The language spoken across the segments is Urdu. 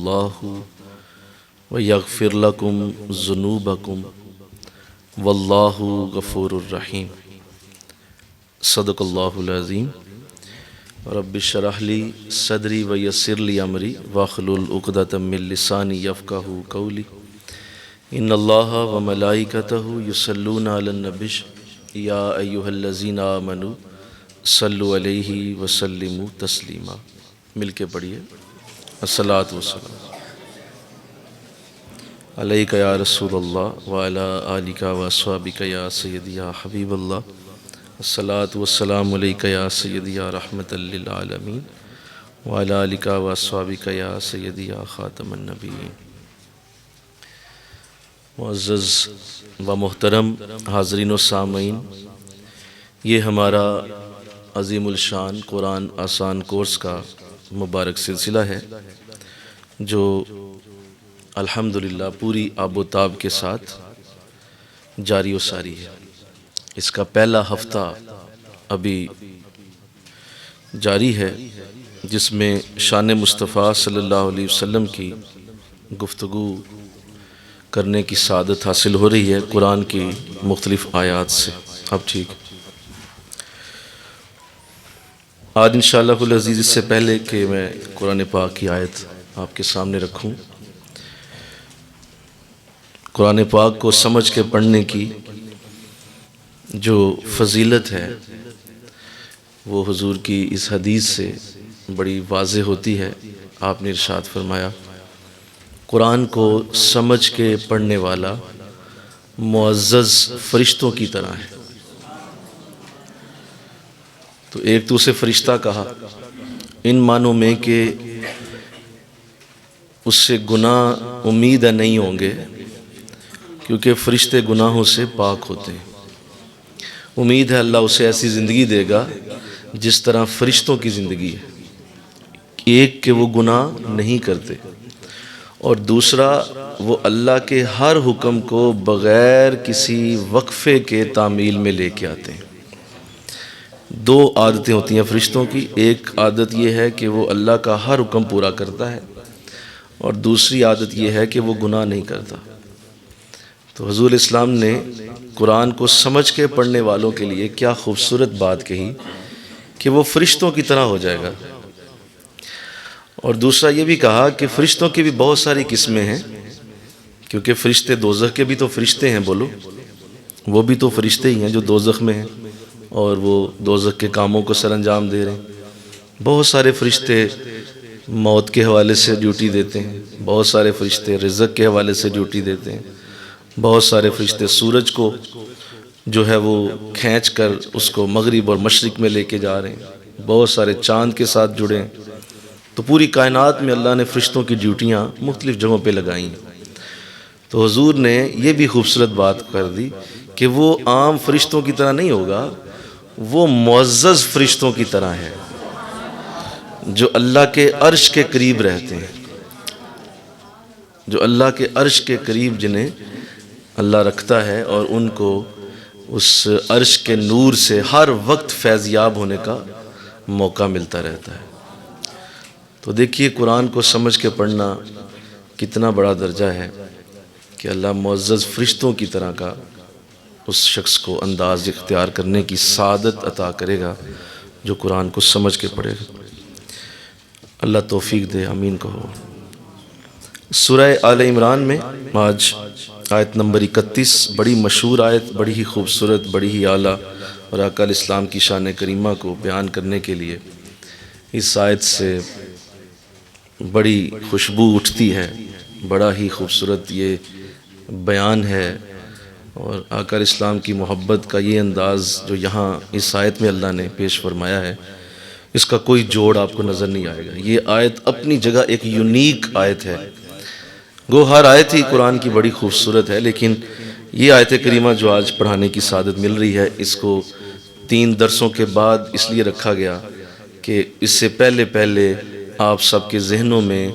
اللہ ویغفر لکم ذنوبکم واللہ غفور الرحیم۔ صدق اللہ العظیم۔ رب اشرح لی صدری ویسر لی امری واحلل عقدۃ من لسانی یفقہوا قولی۔ ان اللہ وملائکتہ یصلون علی النبی یا ایھا الذین آمنوا صلوا علیہ وسلموا تسلیما۔ مل کے پڑھیے الصلاۃ والسلام علیک یا رسول اللہ وعلی آلک واصحابک یا سیدی یا حبیب اللہ۔ الصلاۃ والسلام علیک یا سیدی یا رحمۃ للعالمین وعلی آلک واصحابک یا سیدی یا خاتم النبیین۔ معزز و محترم حاضرین و سامعین، یہ ہمارا عظیم الشان قرآن آسان کورس کا مبارک سلسلہ ہے جو الحمدللہ پوری آب و تاب کے ساتھ جاری و ساری ہے۔ اس کا پہلا ہفتہ ابھی جاری ہے جس میں شان مصطفیٰ صلی اللہ علیہ وسلم کی گفتگو کرنے کی سعادت حاصل ہو رہی ہے قرآن کی مختلف آیات سے۔ اب ٹھیک، آج انشاءاللہ العزیز اس سے پہلے کہ میں قرآن پاک کی آیت آپ کے سامنے رکھوں، قرآن پاک کو سمجھ کے پڑھنے کی جو فضیلت ہے وہ حضور کی اس حدیث سے بڑی واضح ہوتی ہے۔ آپ نے ارشاد فرمایا، قرآن کو سمجھ کے پڑھنے والا معزز فرشتوں کی طرح ہے۔ تو ایک تو اسے فرشتہ کہا ان معنوں میں کہ اس سے گناہ امید نہیں ہوں گے، کیونکہ فرشتے گناہوں سے پاک ہوتے ہیں۔ امید ہے اللہ اسے ایسی زندگی دے گا جس طرح فرشتوں کی زندگی ہے، ایک کہ وہ گناہ نہیں کرتے، اور دوسرا وہ اللہ کے ہر حکم کو بغیر کسی وقفے کے تعمیل میں لے کے آتے ہیں۔ دو عادتیں ہوتی ہیں فرشتوں کی، ایک عادت یہ ہے کہ وہ اللہ کا ہر حکم پورا کرتا ہے، اور دوسری عادت یہ ہے کہ وہ گناہ نہیں کرتا۔ تو حضور اسلام نے قرآن کو سمجھ کے پڑھنے والوں کے لیے کیا خوبصورت بات کہی کہ وہ فرشتوں کی طرح ہو جائے گا، اور دوسرا یہ بھی کہا کہ فرشتوں کی بھی بہت ساری قسمیں ہیں، کیونکہ فرشتے دوزخ کے بھی تو فرشتے ہیں، بولو وہ بھی تو فرشتے ہی ہیں جو دوزخ میں ہیں اور وہ دوزخ کے کاموں کو سر انجام دے رہے ہیں۔ بہت سارے فرشتے موت کے حوالے سے ڈیوٹی دیتے ہیں، بہت سارے فرشتے رزق کے حوالے سے ڈیوٹی دیتے ہیں، بہت سارے فرشتے سورج کو جو ہے وہ کھینچ کر اس کو مغرب اور مشرق میں لے کے جا رہے ہیں، بہت سارے چاند کے ساتھ جڑے ہیں۔ تو پوری کائنات میں اللہ نے فرشتوں کی ڈیوٹیاں مختلف جگہوں پہ لگائی ہیں۔ تو حضور نے یہ بھی خوبصورت بات کر دی کہ وہ عام فرشتوں کی طرح نہیں ہوگا، وہ معزز فرشتوں کی طرح ہے جو اللہ کے عرش کے قریب رہتے ہیں، جو اللہ کے عرش کے قریب جنہیں اللہ رکھتا ہے، اور ان کو اس عرش کے نور سے ہر وقت فیضیاب ہونے کا موقع ملتا رہتا ہے۔ تو دیکھیے قرآن کو سمجھ کے پڑھنا کتنا بڑا درجہ ہے کہ اللہ معزز فرشتوں کی طرح کا اس شخص کو انداز اختیار کرنے کی سعادت عطا کرے گا جو قرآن کو سمجھ کے پڑھے گا۔ اللہ توفیق دے، آمین کہو۔ سورہ آل عمران میں آج آیت نمبر 31، بڑی مشہور آیت، بڑی ہی خوبصورت، بڑی ہی اعلیٰ، اور آقا علیہ السلام کی شان کریمہ کو بیان کرنے کے لیے اس آیت سے بڑی خوشبو اٹھتی ہے، بڑا ہی خوبصورت یہ بیان ہے، اور آقا علیہ السلام کی محبت کا یہ انداز جو یہاں اس آیت میں اللہ نے پیش فرمایا ہے، اس کا کوئی جوڑ آپ کو نظر نہیں آئے گا۔ یہ آیت اپنی جگہ ایک یونیک آیت ہے، گو ہر آیت ہی قرآن کی بڑی خوبصورت ہے، لیکن یہ آیت کریمہ جو آج پڑھانے کی سعادت مل رہی ہے، اس کو 3 درسوں کے بعد اس لیے رکھا گیا کہ اس سے پہلے آپ سب کے ذہنوں میں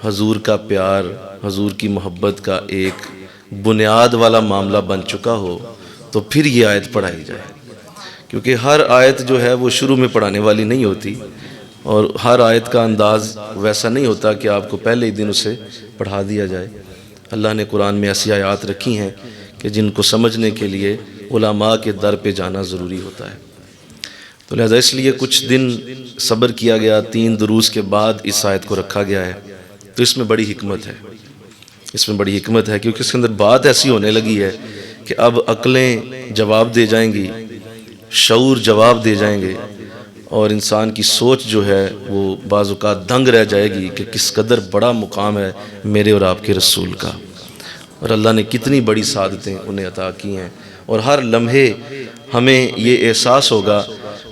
حضور کا پیار، حضور کی محبت کا ایک بنیاد والا معاملہ بن چکا ہو، تو پھر یہ آیت پڑھائی جائے، کیونکہ ہر آیت جو ہے وہ شروع میں پڑھانے والی نہیں ہوتی، اور ہر آیت کا انداز ویسا نہیں ہوتا کہ آپ کو پہلے ہی دن اسے پڑھا دیا جائے۔ اللہ نے قرآن میں ایسی آیات رکھی ہیں کہ جن کو سمجھنے کے لیے علماء کے در پہ جانا ضروری ہوتا ہے۔ تو لہذا اس لیے کچھ دن صبر کیا گیا، 3 دروس کے بعد اس آیت کو رکھا گیا ہے۔ تو اس میں بڑی حکمت ہے، اس میں بڑی حکمت ہے، کیونکہ اس کے اندر بات ایسی ہونے لگی ہے کہ اب عقلیں جواب دے جائیں گی، شعور جواب دے جائیں گے، اور انسان کی سوچ جو ہے وہ بعض اوقات دنگ رہ جائے گی کہ کس قدر بڑا مقام ہے میرے اور آپ کے رسول کا، اور اللہ نے کتنی بڑی سعادتیں انہیں عطا کی ہیں۔ اور ہر لمحے ہمیں یہ احساس ہوگا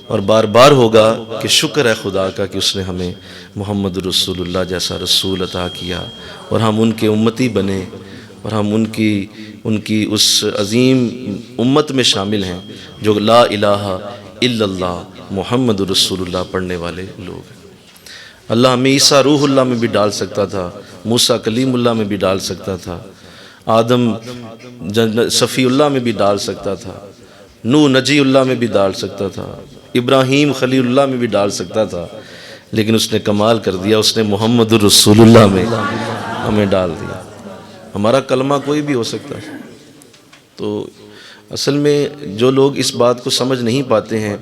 اور بار بار ہوگا کہ شکر ہے خدا کا کہ اس نے ہمیں محمد رسول اللہ جیسا رسول عطا کیا، اور ہم ان کے امتی بنے، اور ہم ان کی اس عظیم امت میں شامل ہیں جو لا الہ الا اللہ محمد رسول اللہ پڑھنے والے لوگ ہیں۔ اللہ ہمیں عیسیٰ روح اللہ میں بھی ڈال سکتا تھا، موسیٰ کلیم اللہ میں بھی ڈال سکتا تھا، آدم صفی اللہ میں بھی ڈال سکتا تھا، نوح نجی اللہ میں بھی ڈال سکتا تھا، ابراہیم خلیل اللہ میں بھی ڈال سکتا تھا، لیکن اس نے کمال کر دیا، اس نے محمد رسول اللہ میں ہمیں ڈال دیا۔ ہمارا کلمہ کوئی بھی ہو سکتا ہے۔ تو اصل میں جو لوگ اس بات کو سمجھ نہیں پاتے ہیں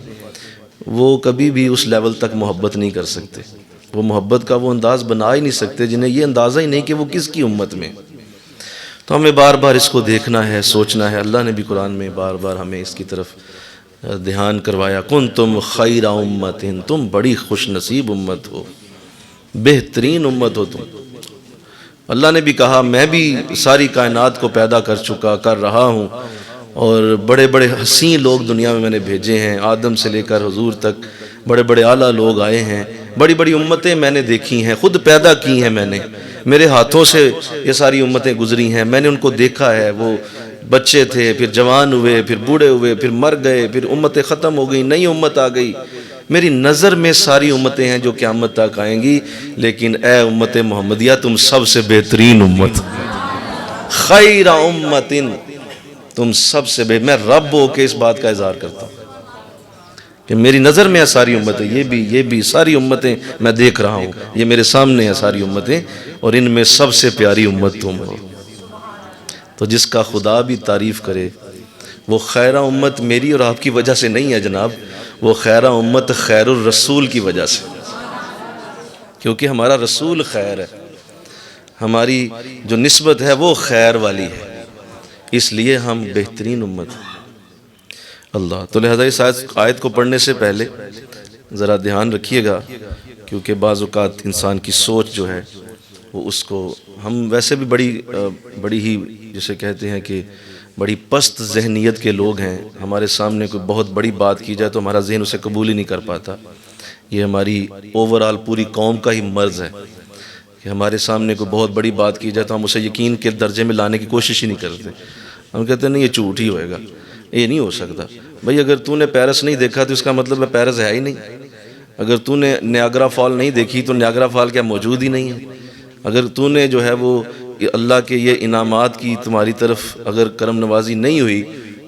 وہ کبھی بھی اس لیول تک محبت نہیں کر سکتے، وہ محبت کا وہ انداز بنا ہی نہیں سکتے جنہیں یہ اندازہ ہی نہیں کہ وہ کس کی امت میں۔ تو ہمیں بار بار اس کو دیکھنا ہے، سوچنا ہے۔ اللہ نے بھی قرآن میں بار بار ہمیں اس کی طرف دھیان کروایا، کنتم خیر امت، تم بڑی خوش نصیب امت ہو، بہترین امت ہو تم۔ اللہ نے بھی کہا میں بھی ساری کائنات کو پیدا کر رہا ہوں، اور بڑے بڑے حسین لوگ دنیا میں نے بھیجے ہیں، آدم سے لے کر حضور تک بڑے بڑے اعلیٰ لوگ آئے ہیں، بڑی بڑی امتیں میں نے دیکھی ہیں، خود پیدا کی ہیں میں نے، میرے ہاتھوں سے یہ ساری امتیں گزری ہیں، میں نے ان کو دیکھا ہے، وہ بچے تھے، پھر جوان ہوئے، پھر بوڑھے ہوئے، پھر مر گئے، پھر امتیں ختم ہو گئیں، نئی امت آ گئی۔ میری نظر میں ساری امتیں ہیں جو قیامت تک آئیں گی، لیکن اے امت محمدیہ تم سب سے بہترین امت، خیر امت، تم سب سے میں رب ہو کے اس بات کا اظہار کرتا ہوں کہ میری نظر میں ہے ساری امتیں، یہ بھی ساری امتیں میں دیکھ رہا ہوں، یہ میرے سامنے ہیں ساری امتیں، اور ان میں سب سے پیاری امت تم ہو۔ تو جس کا خدا بھی تعریف کرے، وہ خیرہ امت میری اور آپ کی وجہ سے نہیں ہے جناب، وہ خیرہ امت خیر الرسول کی وجہ سے، کیونکہ ہمارا رسول خیر ہے، ہماری جو نسبت ہے وہ خیر والی ہے، اس لیے ہم بہترین امت ہیں۔ اللہ تو لہذا اس آیت کو پڑھنے سے پہلے ذرا دھیان رکھیے گا، کیونکہ بعض اوقات انسان کی سوچ جو ہے وہ اس کو، ہم ویسے بھی بڑی ہی جسے کہتے ہیں کہ بڑی پست ذہنیت کے لوگ ہیں، ہمارے سامنے کوئی بہت بڑی بات کی جائے تو ہمارا ذہن اسے قبول ہی نہیں کر پاتا۔ یہ ہماری اوورآل پوری قوم کا ہی مرض ہے کہ ہمارے سامنے کوئی بہت بڑی بات کی جائے تو ہم اسے یقین کے درجے میں لانے کی کوشش ہی نہیں کرتے، ہم کہتے ہیں نہیں یہ جھوٹ ہی ہوئے گا، یہ نہیں ہو سکتا۔ بھئی اگر تو نے پیرس نہیں دیکھا تو اس کا مطلب ہے پیرس ہے ہی نہیں، اگر تو نے نیاگرا فال نہیں دیکھی تو نیاگرا فال کیا موجود ہی نہیں ہے، اگر تو نے جو ہے وہ اللہ کے یہ انعامات کی تمہاری طرف اگر کرم نوازی نہیں ہوئی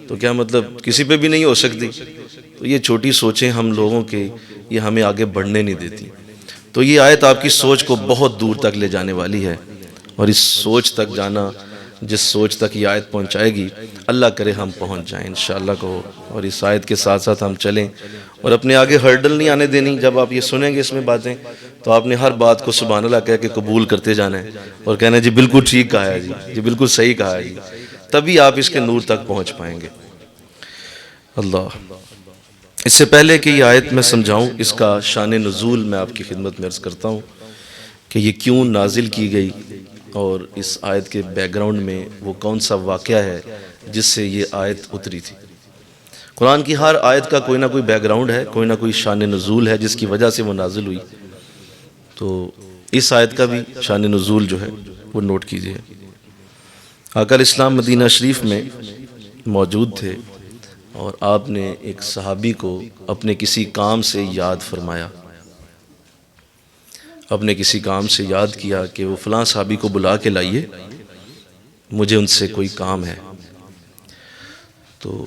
تو کیا مطلب کسی پہ بھی نہیں ہو سکتی۔ تو یہ چھوٹی سوچیں ہم لوگوں کے، یہ ہمیں آگے بڑھنے نہیں دیتی۔ تو یہ آیت آپ کی سوچ کو بہت دور تک لے جانے والی ہے، اور اس سوچ تک جانا، جس سوچ تک یہ آیت پہنچائے گی، اللہ کرے ہم پہنچ جائیں انشاءاللہ کہو، اور اس آیت کے ساتھ ساتھ ہم چلیں، اور اپنے آگے ہرڈل نہیں آنے دینی۔ جب آپ یہ سنیں گے اس میں باتیں تو آپ نے ہر بات کو سبحان اللہ کہہ کے قبول کرتے جانا ہے، اور کہنا ہے جی بالکل ٹھیک کہا ہے جی بالکل صحیح کہا ہے جی، تبھی آپ اس کے نور تک پہنچ پائیں گے۔ اللہ، اس سے پہلے کہ یہ آیت میں سمجھاؤں، اس کا شان نزول میں آپ کی خدمت میں عرض کرتا ہوں کہ یہ کیوں نازل کی گئی، اور اس آیت کے بیک گراؤنڈ میں وہ کون سا واقعہ ہے جس سے یہ آیت اتری تھی۔ قرآن کی ہر آیت کا کوئی نہ کوئی بیک گراؤنڈ ہے، کوئی نہ کوئی شان نزول ہے جس کی وجہ سے وہ نازل ہوئی۔ تو اس آیت کا بھی شان نزول جو ہے وہ نوٹ کیجئے۔ آقا الاسلام مدینہ شریف میں موجود تھے، اور آپ نے ایک صحابی کو اپنے کسی کام سے یاد فرمایا، اپنے کسی کام سے یاد کیا کہ وہ فلاں صحابی کو بلا کے لائیے، مجھے ان سے کوئی کام ہے۔ تو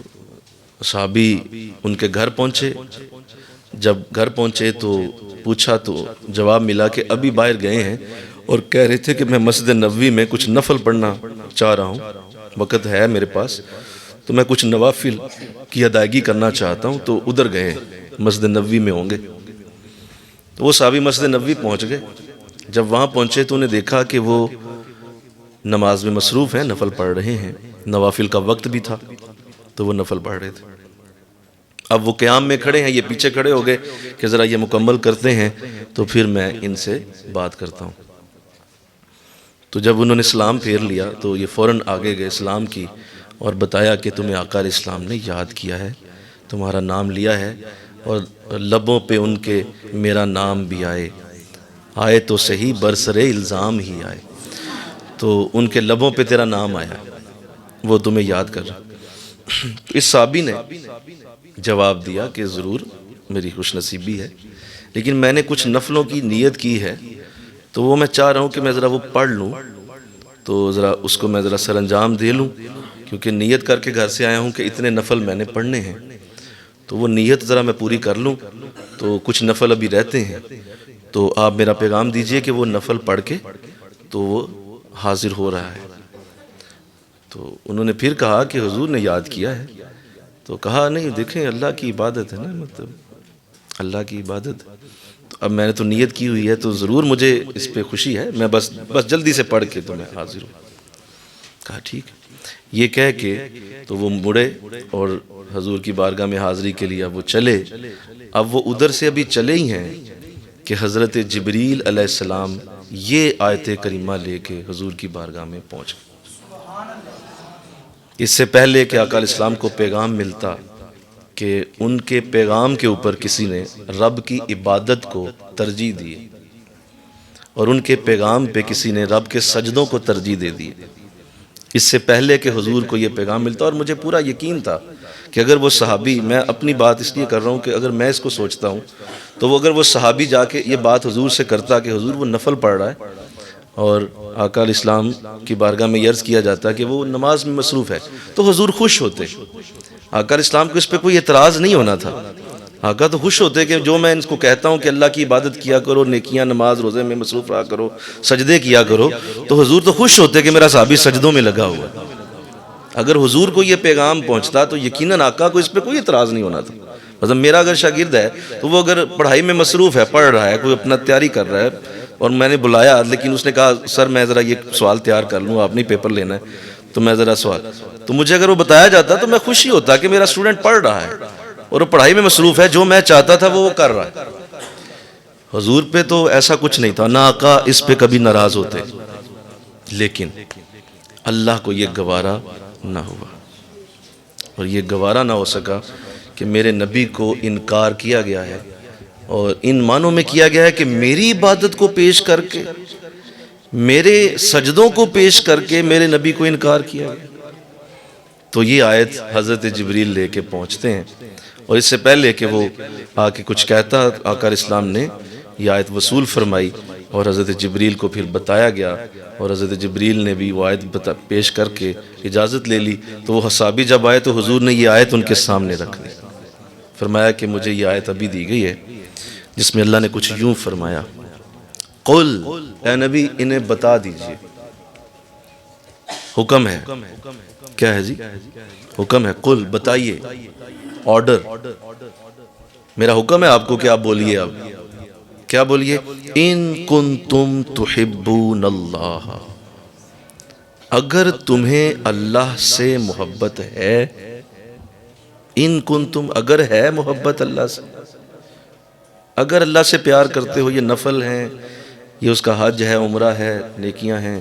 صحابی ان کے گھر پہنچے، جب گھر پہنچے تو پوچھا تو جواب ملا کہ ابھی باہر گئے ہیں اور کہہ رہے تھے کہ میں مسجد نبوی میں کچھ نفل پڑھنا چاہ رہا ہوں، وقت ہے میرے پاس تو میں کچھ نوافل کی ادائیگی کرنا چاہتا ہوں، تو ادھر گئے، مسجد نبوی میں ہوں گے۔ تو وہ صحابی مسجد نبوی پہنچ گئے۔ جب وہاں پہنچے تو انہیں دیکھا کہ وہ نماز میں مصروف ہیں، نفل پڑھ رہے ہیں، نوافل کا وقت بھی تھا تو وہ نفل پڑھ رہے تھے۔ اب وہ قیام میں کھڑے ہیں، یہ پیچھے کھڑے ہو گئے کہ ذرا یہ مکمل کرتے ہیں تو پھر میں ان سے بات کرتا ہوں۔ تو جب انہوں نے سلام پھیر لیا تو یہ فوراً آگے گئے، سلام کی اور بتایا کہ تمہیں آقا علیہ السلام نے یاد کیا ہے، تمہارا نام لیا ہے، اور لبوں پہ ان کے میرا نام بھی آئے تو صحیح برسر الزام ہی آئے۔ تو ان کے لبوں پہ تیرا نام آیا، وہ تمہیں یاد کر رہا۔ اس صحابی نے جواب دیا کہ ضرور میری خوش نصیبی ہے، لیکن میں نے کچھ نفلوں کی نیت کی ہے تو وہ میں چاہ رہا ہوں کہ میں ذرا وہ پڑھ لوں، تو ذرا اس کو میں ذرا سر انجام دے لوں، کیونکہ نیت کر کے گھر سے آیا ہوں کہ اتنے نفل میں نے پڑھنے ہیں، تو وہ نیت ذرا میں پوری کر لوں۔ تو کچھ نفل ابھی رہتے ہیں، تو آپ میرا پیغام دیجئے کہ وہ نفل پڑھ کے تو وہ حاضر ہو رہا ہے۔ تو انہوں نے پھر کہا کہ حضور نے یاد کیا ہے، تو کہا نہیں دیکھیں اللہ کی عبادت ہے نا، مطلب اللہ کی عبادت، تو اب میں نے تو نیت کی ہوئی ہے تو ضرور مجھے اس پہ خوشی ہے، میں بس جلدی سے پڑھ کے تو میں حاضر ہوں۔ کہا ٹھیک ہے۔ یہ کہہ کے تو وہ مڑے اور حضور کی بارگاہ میں حاضری کے لیے اب وہ چلے۔ اب وہ ادھر سے ابھی چلے ہی ہیں کہ حضرت جبریل علیہ السلام یہ آیت کریمہ لے کے حضور کی بارگاہ میں پہنچ گئے۔ اس سے پہلے کہ آقا علیہ السلام کو پیغام ملتا کہ ان کے پیغام کے اوپر کسی نے رب کی عبادت کو ترجیح دی اور ان کے پیغام پہ کسی نے رب کے سجدوں کو ترجیح دے دی، اس سے پہلے کہ حضور کو یہ پیغام ملتا، اور مجھے پورا یقین تھا کہ اگر وہ صحابی، میں اپنی بات اس لیے کر رہا ہوں کہ اگر میں اس کو سوچتا ہوں تو وہ اگر وہ صحابی جا کے یہ بات حضور سے کرتا کہ حضور وہ نفل پڑھ رہا ہے اور آقا علیہ السلام کی بارگاہ میں عرض کیا جاتا کہ وہ نماز میں مصروف ہے، تو حضور خوش ہوتے۔ آقا علیہ السلام کو اس پہ کوئی اعتراض نہیں ہونا تھا، آقا تو خوش ہوتے کہ جو میں ان کو کہتا ہوں کہ اللہ کی عبادت کیا کرو، نیکیاں نماز روزے میں مصروف رہا کرو، سجدے کیا کرو، تو حضور تو خوش ہوتے کہ میرا صحابی سجدوں میں لگا ہوا۔ اگر حضور کو یہ پیغام پہنچتا تو یقیناً آقا کو اس پہ کوئی اعتراض نہیں ہونا تھا۔ مطلب میرا اگر شاگرد ہے تو وہ اگر پڑھائی میں مصروف ہے، پڑھ رہا ہے، کوئی اپنا تیاری کر رہا ہے، اور میں نے بلایا لیکن اس نے کہا سر میں ذرا یہ سوال تیار کر لوں، آپ نہیں پیپر لینا ہے تو میں ذرا سوال، تو مجھے اگر وہ بتایا جاتا تو میں خوشی ہوتا کہ میرا سٹوڈنٹ پڑھ رہا ہے اور وہ پڑھائی میں مصروف ہے، جو میں چاہتا تھا وہ کر رہا ہے۔ حضور پہ تو ایسا کچھ نہیں تھا، نہ آقا اس پہ کبھی ناراض ہوتے، لیکن اللہ کو یہ گوارا نہ ہوا، اور یہ گوارا نہ ہو سکا کہ میرے نبی کو انکار کیا گیا ہے، اور ان معنوں میں کیا گیا ہے کہ میری عبادت کو پیش کر کے، میرے سجدوں کو پیش کر کے میرے نبی کو انکار کیا گیا۔ تو یہ آیت حضرت جبریل لے کے پہنچتے ہیں، اور اس سے پہلے کہ وہ آ کے کچھ کہتا، آقا علیہ السلام نے یہ آیت وصول فرمائی اور حضرت جبریل کو پھر بتایا گیا، اور حضرت جبریل نے بھی وہ آیت پیش کر کے اجازت لے لی۔ تو وہ صحابی جب آئے تو حضور نے یہ آیت ان کے سامنے رکھ دی، فرمایا کہ مجھے یہ آیت ابھی دی گئی ہے جس میں اللہ نے کچھ یوں فرمایا، قل، اے نبی انہیں بتا دیجئے، حکم ہے، کیا ہے جی؟ حکم ہے، قل بتائیے، آرڈر، میرا حکم ہے آپ کو کہ آپ بولیے، اب کیا بولیے؟ ان کنتم تحبون اللہ، اگر تمہیں اللہ سے محبت ہے، ان کنتم، اگر ہے محبت اللہ سے، اگر اللہ سے پیار کرتے ہو، یہ نفل ہیں، یہ اس کا حج ہے، عمرہ ہے، نیکیاں ہیں،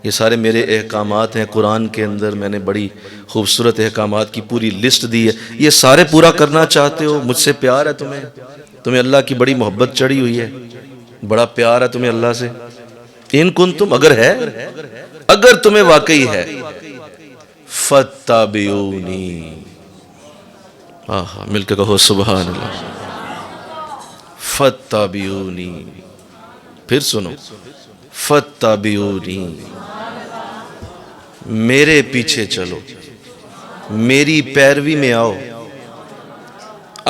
یہ سارے میرے احکامات ہیں، قرآن کے اندر میں نے بڑی خوبصورت احکامات کی پوری لسٹ دی ہے، یہ سارے پورا کرنا چاہتے ہو، مجھ سے پیار ہے تمہیں اللہ کی بڑی محبت چڑھی ہوئی ہے، بڑا پیار ہے تمہیں اللہ سے، ان کنتم، اگر ہے، اگر تمہیں واقعی ہے، فاتبعونی، مل کے کہو سبحان اللہ، فاتبعونی، پھر سنو، فاتبعونی، میرے پیچھے چلو، میری پیروی میں آؤ۔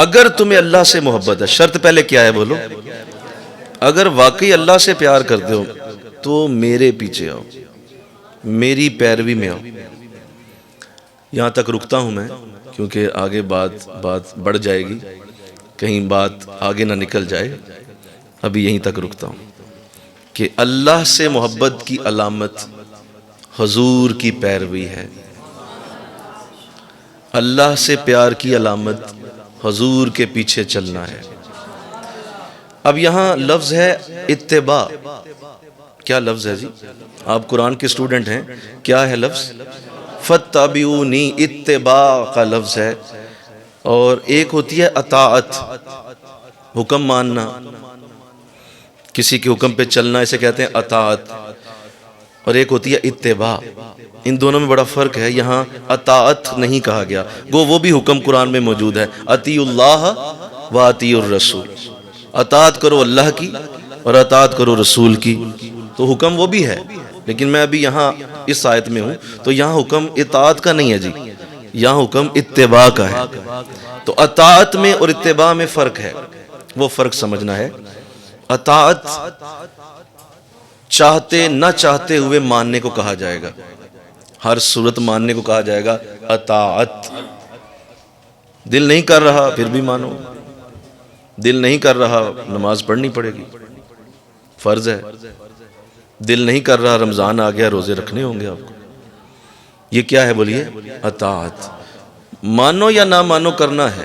اگر تمہیں اللہ سے محبت ہے، شرط پہلے کیا ہے بولو؟ اگر واقعی اللہ سے پیار کرتے ہو تو میرے پیچھے آؤ، میری پیروی میں آؤ۔ یہاں تک رکتا ہوں میں، کیونکہ آگے بات بڑھ جائے گی، کہیں بات آگے نہ نکل جائے۔ ابھی یہیں تک رکتا ہوں کہ اللہ سے محبت کی علامت حضور کی پیروی ہے، اللہ سے پیار کی علامت حضور کے پیچھے چلنا ہے۔ اب یہاں لفظ ہے اتباع۔ کیا لفظ ہے جی؟ آپ قرآن کے اسٹوڈنٹ ہیں، کیا ہے لفظ؟ فَاتَّبِعُونِی، اتباع کا لفظ ہے۔ اور ایک ہوتی ہے اطاعت، حکم ماننا، کسی کے حکم پہ چلنا، اسے کہتے ہیں اطاعت۔ اور ایک ہوتی ہے اتباع، ان دونوں میں بڑا فرق ہے۔ یہاں اطاعت نہیں کہا گیا، گو وہ بھی حکم قرآن میں موجود ہے، اطیعوا اللہ و اطیعوا الرسول، اطاعت کرو اللہ کی اور اطاعت کرو رسول کی۔ تو حکم وہ بھی ہے، لیکن میں ابھی یہاں اس آیت میں ہوں تو یہاں حکم اطاعت کا نہیں ہے جی، یہاں حکم اتباع کا ہے۔ تو اطاعت میں اور اتباع میں فرق ہے، وہ فرق سمجھنا ہے۔ اطاعت چاہتے نہ چاہتے ہوئے ماننے کو کہا جائے گا، ہر صورت ماننے کو کہا جائے گا اطاعت۔ دل نہیں کر رہا پھر بھی مانو، دل نہیں کر رہا نماز پڑھنی پڑے گی، فرض ہے۔ دل نہیں کر رہا رمضان آ گیا، روزے رکھنے ہوں گے آپ کو۔ یہ کیا ہے بولیے؟ اطاعت۔ مانو یا نہ مانو کرنا ہے،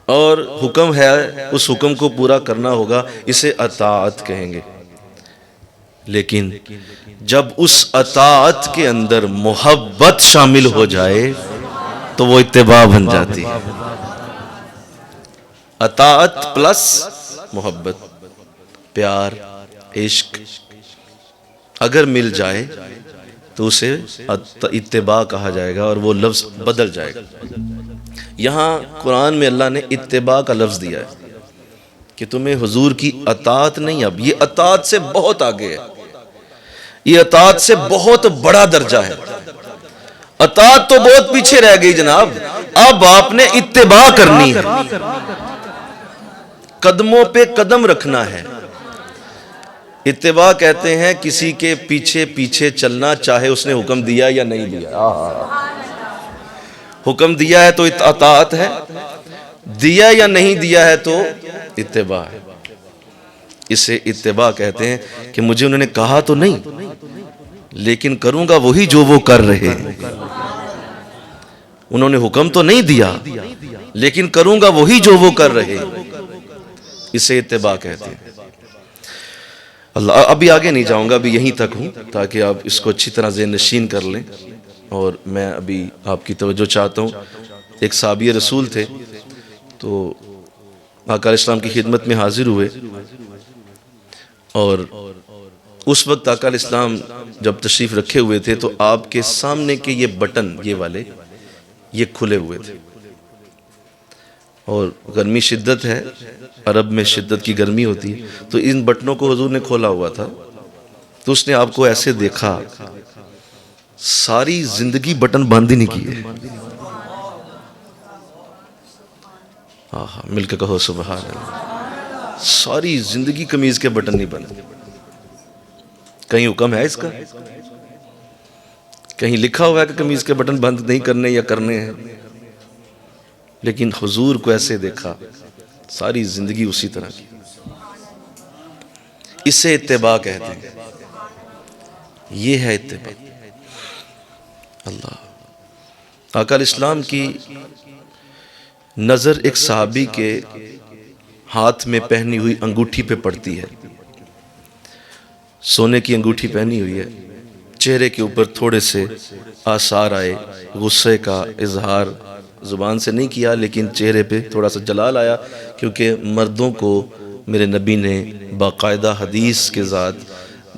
اور حکم ہے اس حکم کو پورا کرنا ہوگا، اسے اطاعت کہیں گے۔ لیکن جب اس اطاعت کے اندر محبت شامل ہو جائے تو وہ اتباع بن جاتی ہے۔ اطاعت پلس محبت، پیار، عشق اگر مل جائے تو اسے اتباع کہا جائے گا، اور وہ لفظ بدل جائے گا۔ یہاں قرآن میں اللہ نے اتباع کا لفظ دیا ہے کہ تمہیں حضور کی اطاعت نہیں، اب یہ اطاعت سے بہت آگے ہے، یہ اطاعت سے بہت بڑا درجہ ہے۔ اطاعت تو بہت پیچھے رہ گئی جناب، اب آپ نے اتباع کرنی ہے، قدموں پہ قدم رکھنا ہے۔ اتباع کہتے ہیں کسی کے پیچھے پیچھے چلنا، چاہے اس نے حکم دیا یا نہیں دیا۔ حکم دیا ہے تو اطاعت ہے، دیا یا نہیں دیا ہے تو اتباع ہے۔ اسے اتباع کہتے ہیں کہ مجھے انہوں نے کہا تو نہیں، لیکن کروں گا وہی جو وہ کر رہے ہیں۔ انہوں نے حکم تو نہیں دیا، لیکن کروں گا وہی جو وہ کر رہے ہیں، اسے اتباع کہتے ہیں۔ اللہ، ابھی آگے نہیں جاؤں گا، ابھی یہیں تک ہوں تاکہ آپ اس کو اچھی طرح ذہن نشین کر لیں۔ اور میں ابھی آپ کی توجہ چاہتا ہوں، ایک صحابی رسول تھے، تو آقا علیہ السلام کی خدمت میں حاضر ہوئے، اور اس وقت آقا علیہ السلام جب تشریف رکھے ہوئے تھے تو آپ کے سامنے کے یہ بٹن، یہ والے، یہ کھلے ہوئے تھے، اور گرمی شدت ہے، عرب میں شدت کی گرمی ہوتی ہے، تو ان بٹنوں کو حضور نے کھولا ہوا تھا۔ تو اس نے آپ کو ایسے دیکھا، ساری زندگی بٹن بند ہی نہیں کیے۔ مل کے کہو سبحان اللہ، ساری زندگی قمیض کے بٹن نہیں بند۔ کہیں حکم ہے اس کا؟ کہیں لکھا ہوا ہے کہ قمیض کے بٹن بند نہیں کرنے یا کرنے ہیں؟ لیکن حضور کو ایسے دیکھا، ساری زندگی اسی طرح کی۔ اسے اتباع کہتے ہیں، یہ ہے اتباع۔ اللہ، آقا علیہ السلام کی نظر ایک صحابی کے ہاتھ میں پہنی ہوئی انگوٹھی پہ پڑتی ہے، سونے کی انگوٹھی پہنی ہوئی ہے، چہرے کے اوپر تھوڑے سے آثار آئے، غصے کا اظہار زبان سے نہیں کیا، لیکن چہرے پہ تھوڑا سا جلال آیا، کیونکہ مردوں کو میرے نبی نے باقاعدہ حدیث کے ذات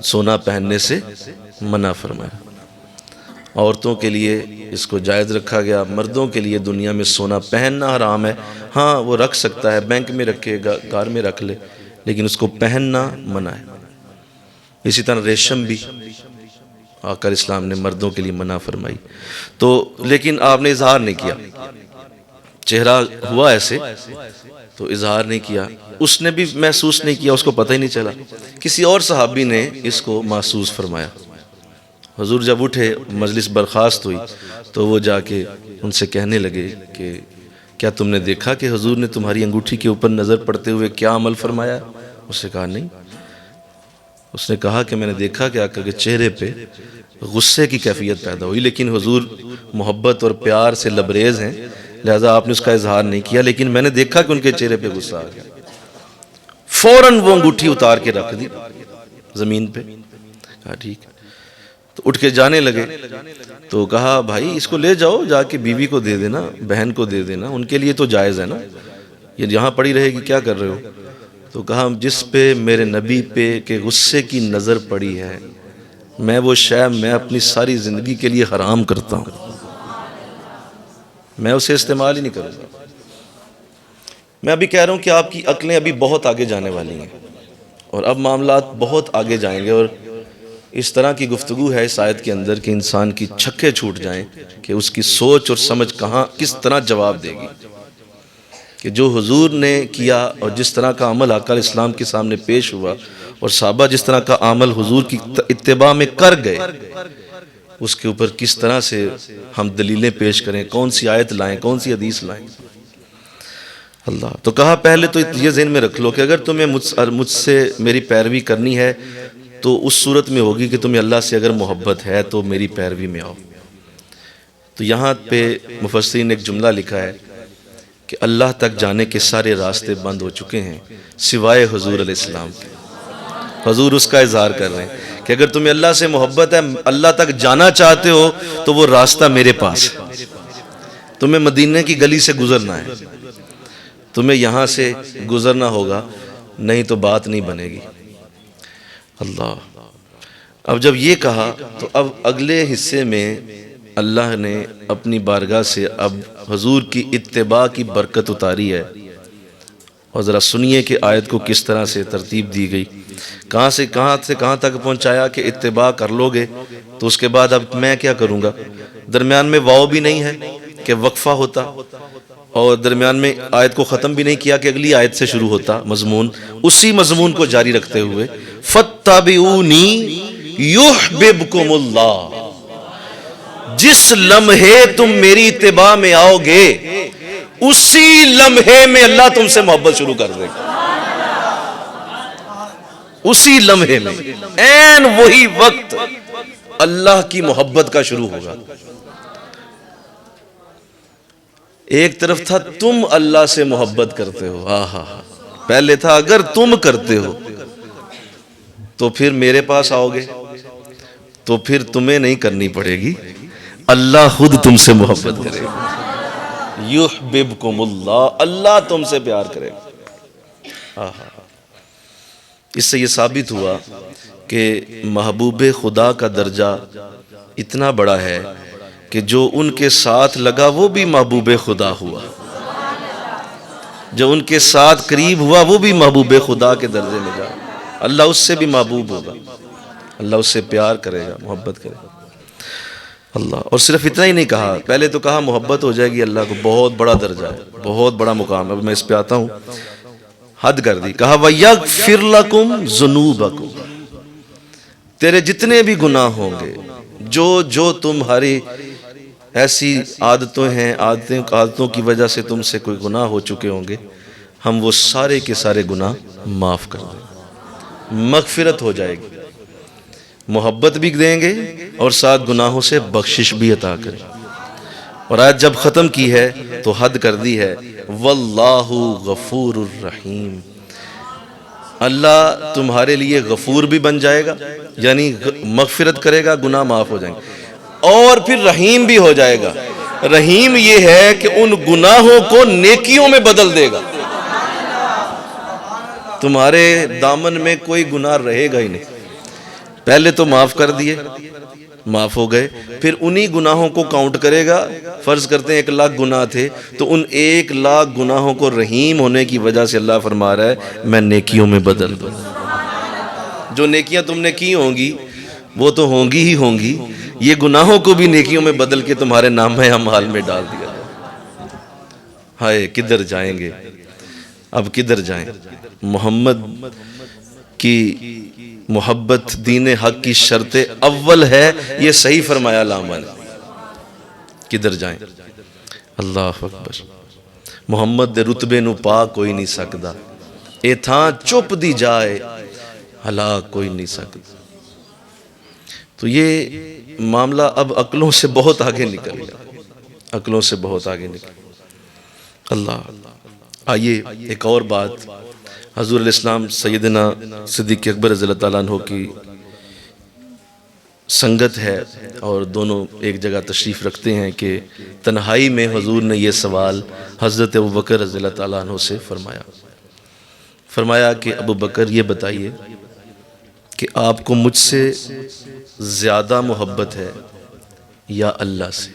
سونا پہننے سے منع فرمایا۔ عورتوں کے لیے اس کو جائز رکھا گیا، مردوں کے لیے دنیا میں سونا پہننا حرام ہے۔ ہاں وہ رکھ سکتا ہے، بینک میں رکھے گا، گھر میں رکھ لے، لیکن اس کو پہننا منع ہے۔ اسی طرح ریشم بھی آقا علیہ السلام نے مردوں کے لیے منع فرمائی، تو لیکن آپ نے اظہار نہیں کیا۔ چہرہ ہوا ایسے تو اظہار نہیں کیا، اس نے بھی محسوس نہیں کیا، اس کو پتہ ہی نہیں چلا۔ کسی اور صحابی نے اس کو محسوس فرمایا۔ حضور جب اٹھے، مجلس برخاست ہوئی، تو وہ جا کے ان سے کہنے لگے کہ کیا تم نے دیکھا کہ حضور نے تمہاری انگوٹھی کے اوپر نظر پڑتے ہوئے کیا عمل فرمایا؟ اس نے کہا نہیں۔ اس نے کہا کہ میں نے دیکھا کہ آقا کے چہرے پہ غصے کی کیفیت پیدا ہوئی، لیکن حضور محبت اور پیار سے لبریز ہیں، لہذا آپ نے اس کا اظہار نہیں کیا، لیکن میں نے دیکھا کہ ان کے چہرے پہ غصہ آ گیا۔ فوراً وہ انگوٹھی اتار کے رکھ دی زمین پہ۔ کہا ٹھیک۔ تو اٹھ کے جانے لگے تو کہا بھائی اس کو لے جاؤ، جا کے بیوی کو دے دینا، بہن کو دے دینا، ان کے لیے تو جائز ہے نا، یہ یہاں پڑی رہے گی، کیا کر رہے ہو؟ تو کہا جس پہ میرے نبی پہ کہ غصے کی نظر پڑی ہے، میں وہ شے میں اپنی ساری زندگی کے لیے حرام کرتا ہوں، میں اسے استعمال ہی نہیں کروں گا۔ میں ابھی کہہ رہا ہوں کہ آپ کی عقلیں ابھی بہت آگے جانے والی ہیں، اور اب معاملات بہت آگے جائیں گے، اور اس طرح کی گفتگو ہے اس آیت کے اندر کہ انسان کی چھکے چھوٹ جائیں کہ اس کی سوچ اور سمجھ کہاں کس طرح جواب دے گی، کہ جو حضور نے کیا اور جس طرح کا عمل آقا علیہ السلام کے سامنے پیش ہوا، اور صحابہ جس طرح کا عمل حضور کی اتباع میں کر گئے، اس کے اوپر کس طرح سے ہم دلیلیں پیش کریں، کون سی آیت لائیں، کون سی حدیث لائیں۔ اللہ تو کہا پہلے تو یہ ذہن میں رکھ لو کہ اگر تمہیں مجھ سے میری پیروی کرنی ہے تو اس صورت میں ہوگی کہ تمہیں اللہ سے اگر محبت ہے تو میری پیروی میں آؤ۔ تو یہاں پہ مفسرین نے ایک جملہ لکھا ہے کہ اللہ تک جانے کے سارے راستے بند ہو چکے ہیں سوائے حضور علیہ السلام کے۔ حضور اس کا اظہار کر رہے ہیں کہ اگر تمہیں اللہ سے محبت ہے، اللہ تک جانا چاہتے ہو تو وہ راستہ میرے پاس ہے، تمہیں مدینہ کی گلی سے گزرنا ہے، تمہیں یہاں سے گزرنا ہوگا، نہیں تو بات نہیں بنے گی۔ اللہ اب جب یہ کہا تو اب اگلے حصے میں اللہ نے اپنی بارگاہ سے اب حضور کی اتباع کی برکت اتاری ہے، اور ذرا سنیے کہ آیت کو کس طرح سے ترتیب دی گئی، کہاں سے کہاں تک پہنچایا کہ اتباع کر لو گے تو اس کے بعد اب میں کیا کروں گا۔ درمیان میں واو بھی نہیں ہے کہ وقفہ ہوتا، اور درمیان میں آیت کو ختم بھی نہیں کیا کہ اگلی آیت سے شروع ہوتا مضمون، اسی مضمون کو جاری رکھتے ہوئے فَاتَّبِعُونِي يُحْبِبْكُمُ اللَّهُ، جس لمحے تم میری اتباع میں آؤ گے اسی لمحے میں اللہ تم سے محبت شروع کر دے گا، اسی لمحے میں عین وہی وقت اللہ کی محبت کا شروع ہوگا۔ ایک طرف تھا تم اللہ سے محبت کرتے ہو، پہلے تھا اگر تم کرتے ہو تو پھر میرے پاس آؤ گے تو پھر تمہیں نہیں کرنی پڑے گی، اللہ خود تم سے محبت کرے گا۔ یحببکم اللہ، اللہ تم سے پیار کرے گا۔ اس سے یہ ثابت ہوا کہ محبوب خدا کا درجہ اتنا بڑا ہے کہ جو ان کے ساتھ لگا وہ بھی محبوب خدا ہوا، جو ان کے ساتھ قریب ہوا وہ بھی محبوب خدا کے درجے میں جا، اللہ اس سے بھی محبوب ہوگا، اللہ اس سے پیار کرے گا، محبت کرے گا۔ اللہ اور صرف اتنا ہی نہیں کہا، پہلے تو کہا محبت ہو جائے گی، اللہ کو بہت بڑا درجہ ہے، بہت بڑا مقام ہے، اب میں اس پہ آتا ہوں، حد کر دی، کہا وَيَغْفِرْ لَكُمْ ذُنُوبَكُمْ، تیرے جتنے بھی گناہ ہوں گے، جو تمہاری ایسی عادتوں ہیں، عادتوں کی وجہ سے تم سے کوئی گناہ ہو چکے ہوں گے، ہم وہ سارے کے سارے گناہ معاف کر دیں، مغفرت ہو جائے گی، محبت بھی دیں گے اور ساتھ گناہوں سے بخشش بھی عطا کریں۔ اور آج جب ختم کی ہے تو حد کر دی ہے واللہ غفور الرحیم، اللہ تمہارے لیے غفور بھی بن جائے گا، یعنی مغفرت کرے گا، گناہ معاف ہو جائیں گے، اور پھر رحیم بھی ہو جائے گا۔ رحیم یہ ہے کہ ان گناہوں کو نیکیوں میں بدل دے گا، تمہارے دامن میں کوئی گناہ رہے گا ہی نہیں، پہلے تو معاف کر دیے، معاف ہو گئے، پھر انہی گناہوں کو کاؤنٹ کرے گا، فرض کرتے ہیں 1,00,000 گناہ تھے تو ان 1,00,000 گناہوں کو رحیم ہونے کی وجہ سے اللہ فرما رہا ہے میں نیکیوں میں بدل دوں، جو نیکیاں تم نے کی ہوں گی وہ تو ہوں گی ہی ہوں گی، یہ گناہوں کو بھی نیکیوں میں بدل کے تمہارے نامہ اعمال میں ڈال دیا۔ ہائے کدھر جائیں گے، اب کدھر جائیں؟ محمد کی محبت دین حق کی شرط اول ہے، یہ صحیح فرمایا علامہ نے۔ کدھر جائیں؟ اللہ اکبر۔ محمد دے رتبے نو پا کوئی نہیں سکدا، اے تھاں چپ دی جائے ہلاک کوئی نہیں سکدا۔ تو یہ معاملہ اب عقلوں سے بہت آگے نکل گیا، عقلوں سے بہت آگے نکل گیا۔ اللہ، آئیے ایک اور بات، حضور علیہ السلام سیدنا صدیق اکبر رضی اللہ تعالیٰ عنہ کی سنگت ہے اور دونوں ایک جگہ تشریف رکھتے ہیں کہ تنہائی میں حضور نے یہ سوال حضرت ابوبکر رضی اللہ تعالیٰ عنہ سے فرمایا کہ ابوبکر یہ بتائیے کہ آپ کو مجھ سے زیادہ محبت ہے یا اللہ سے؟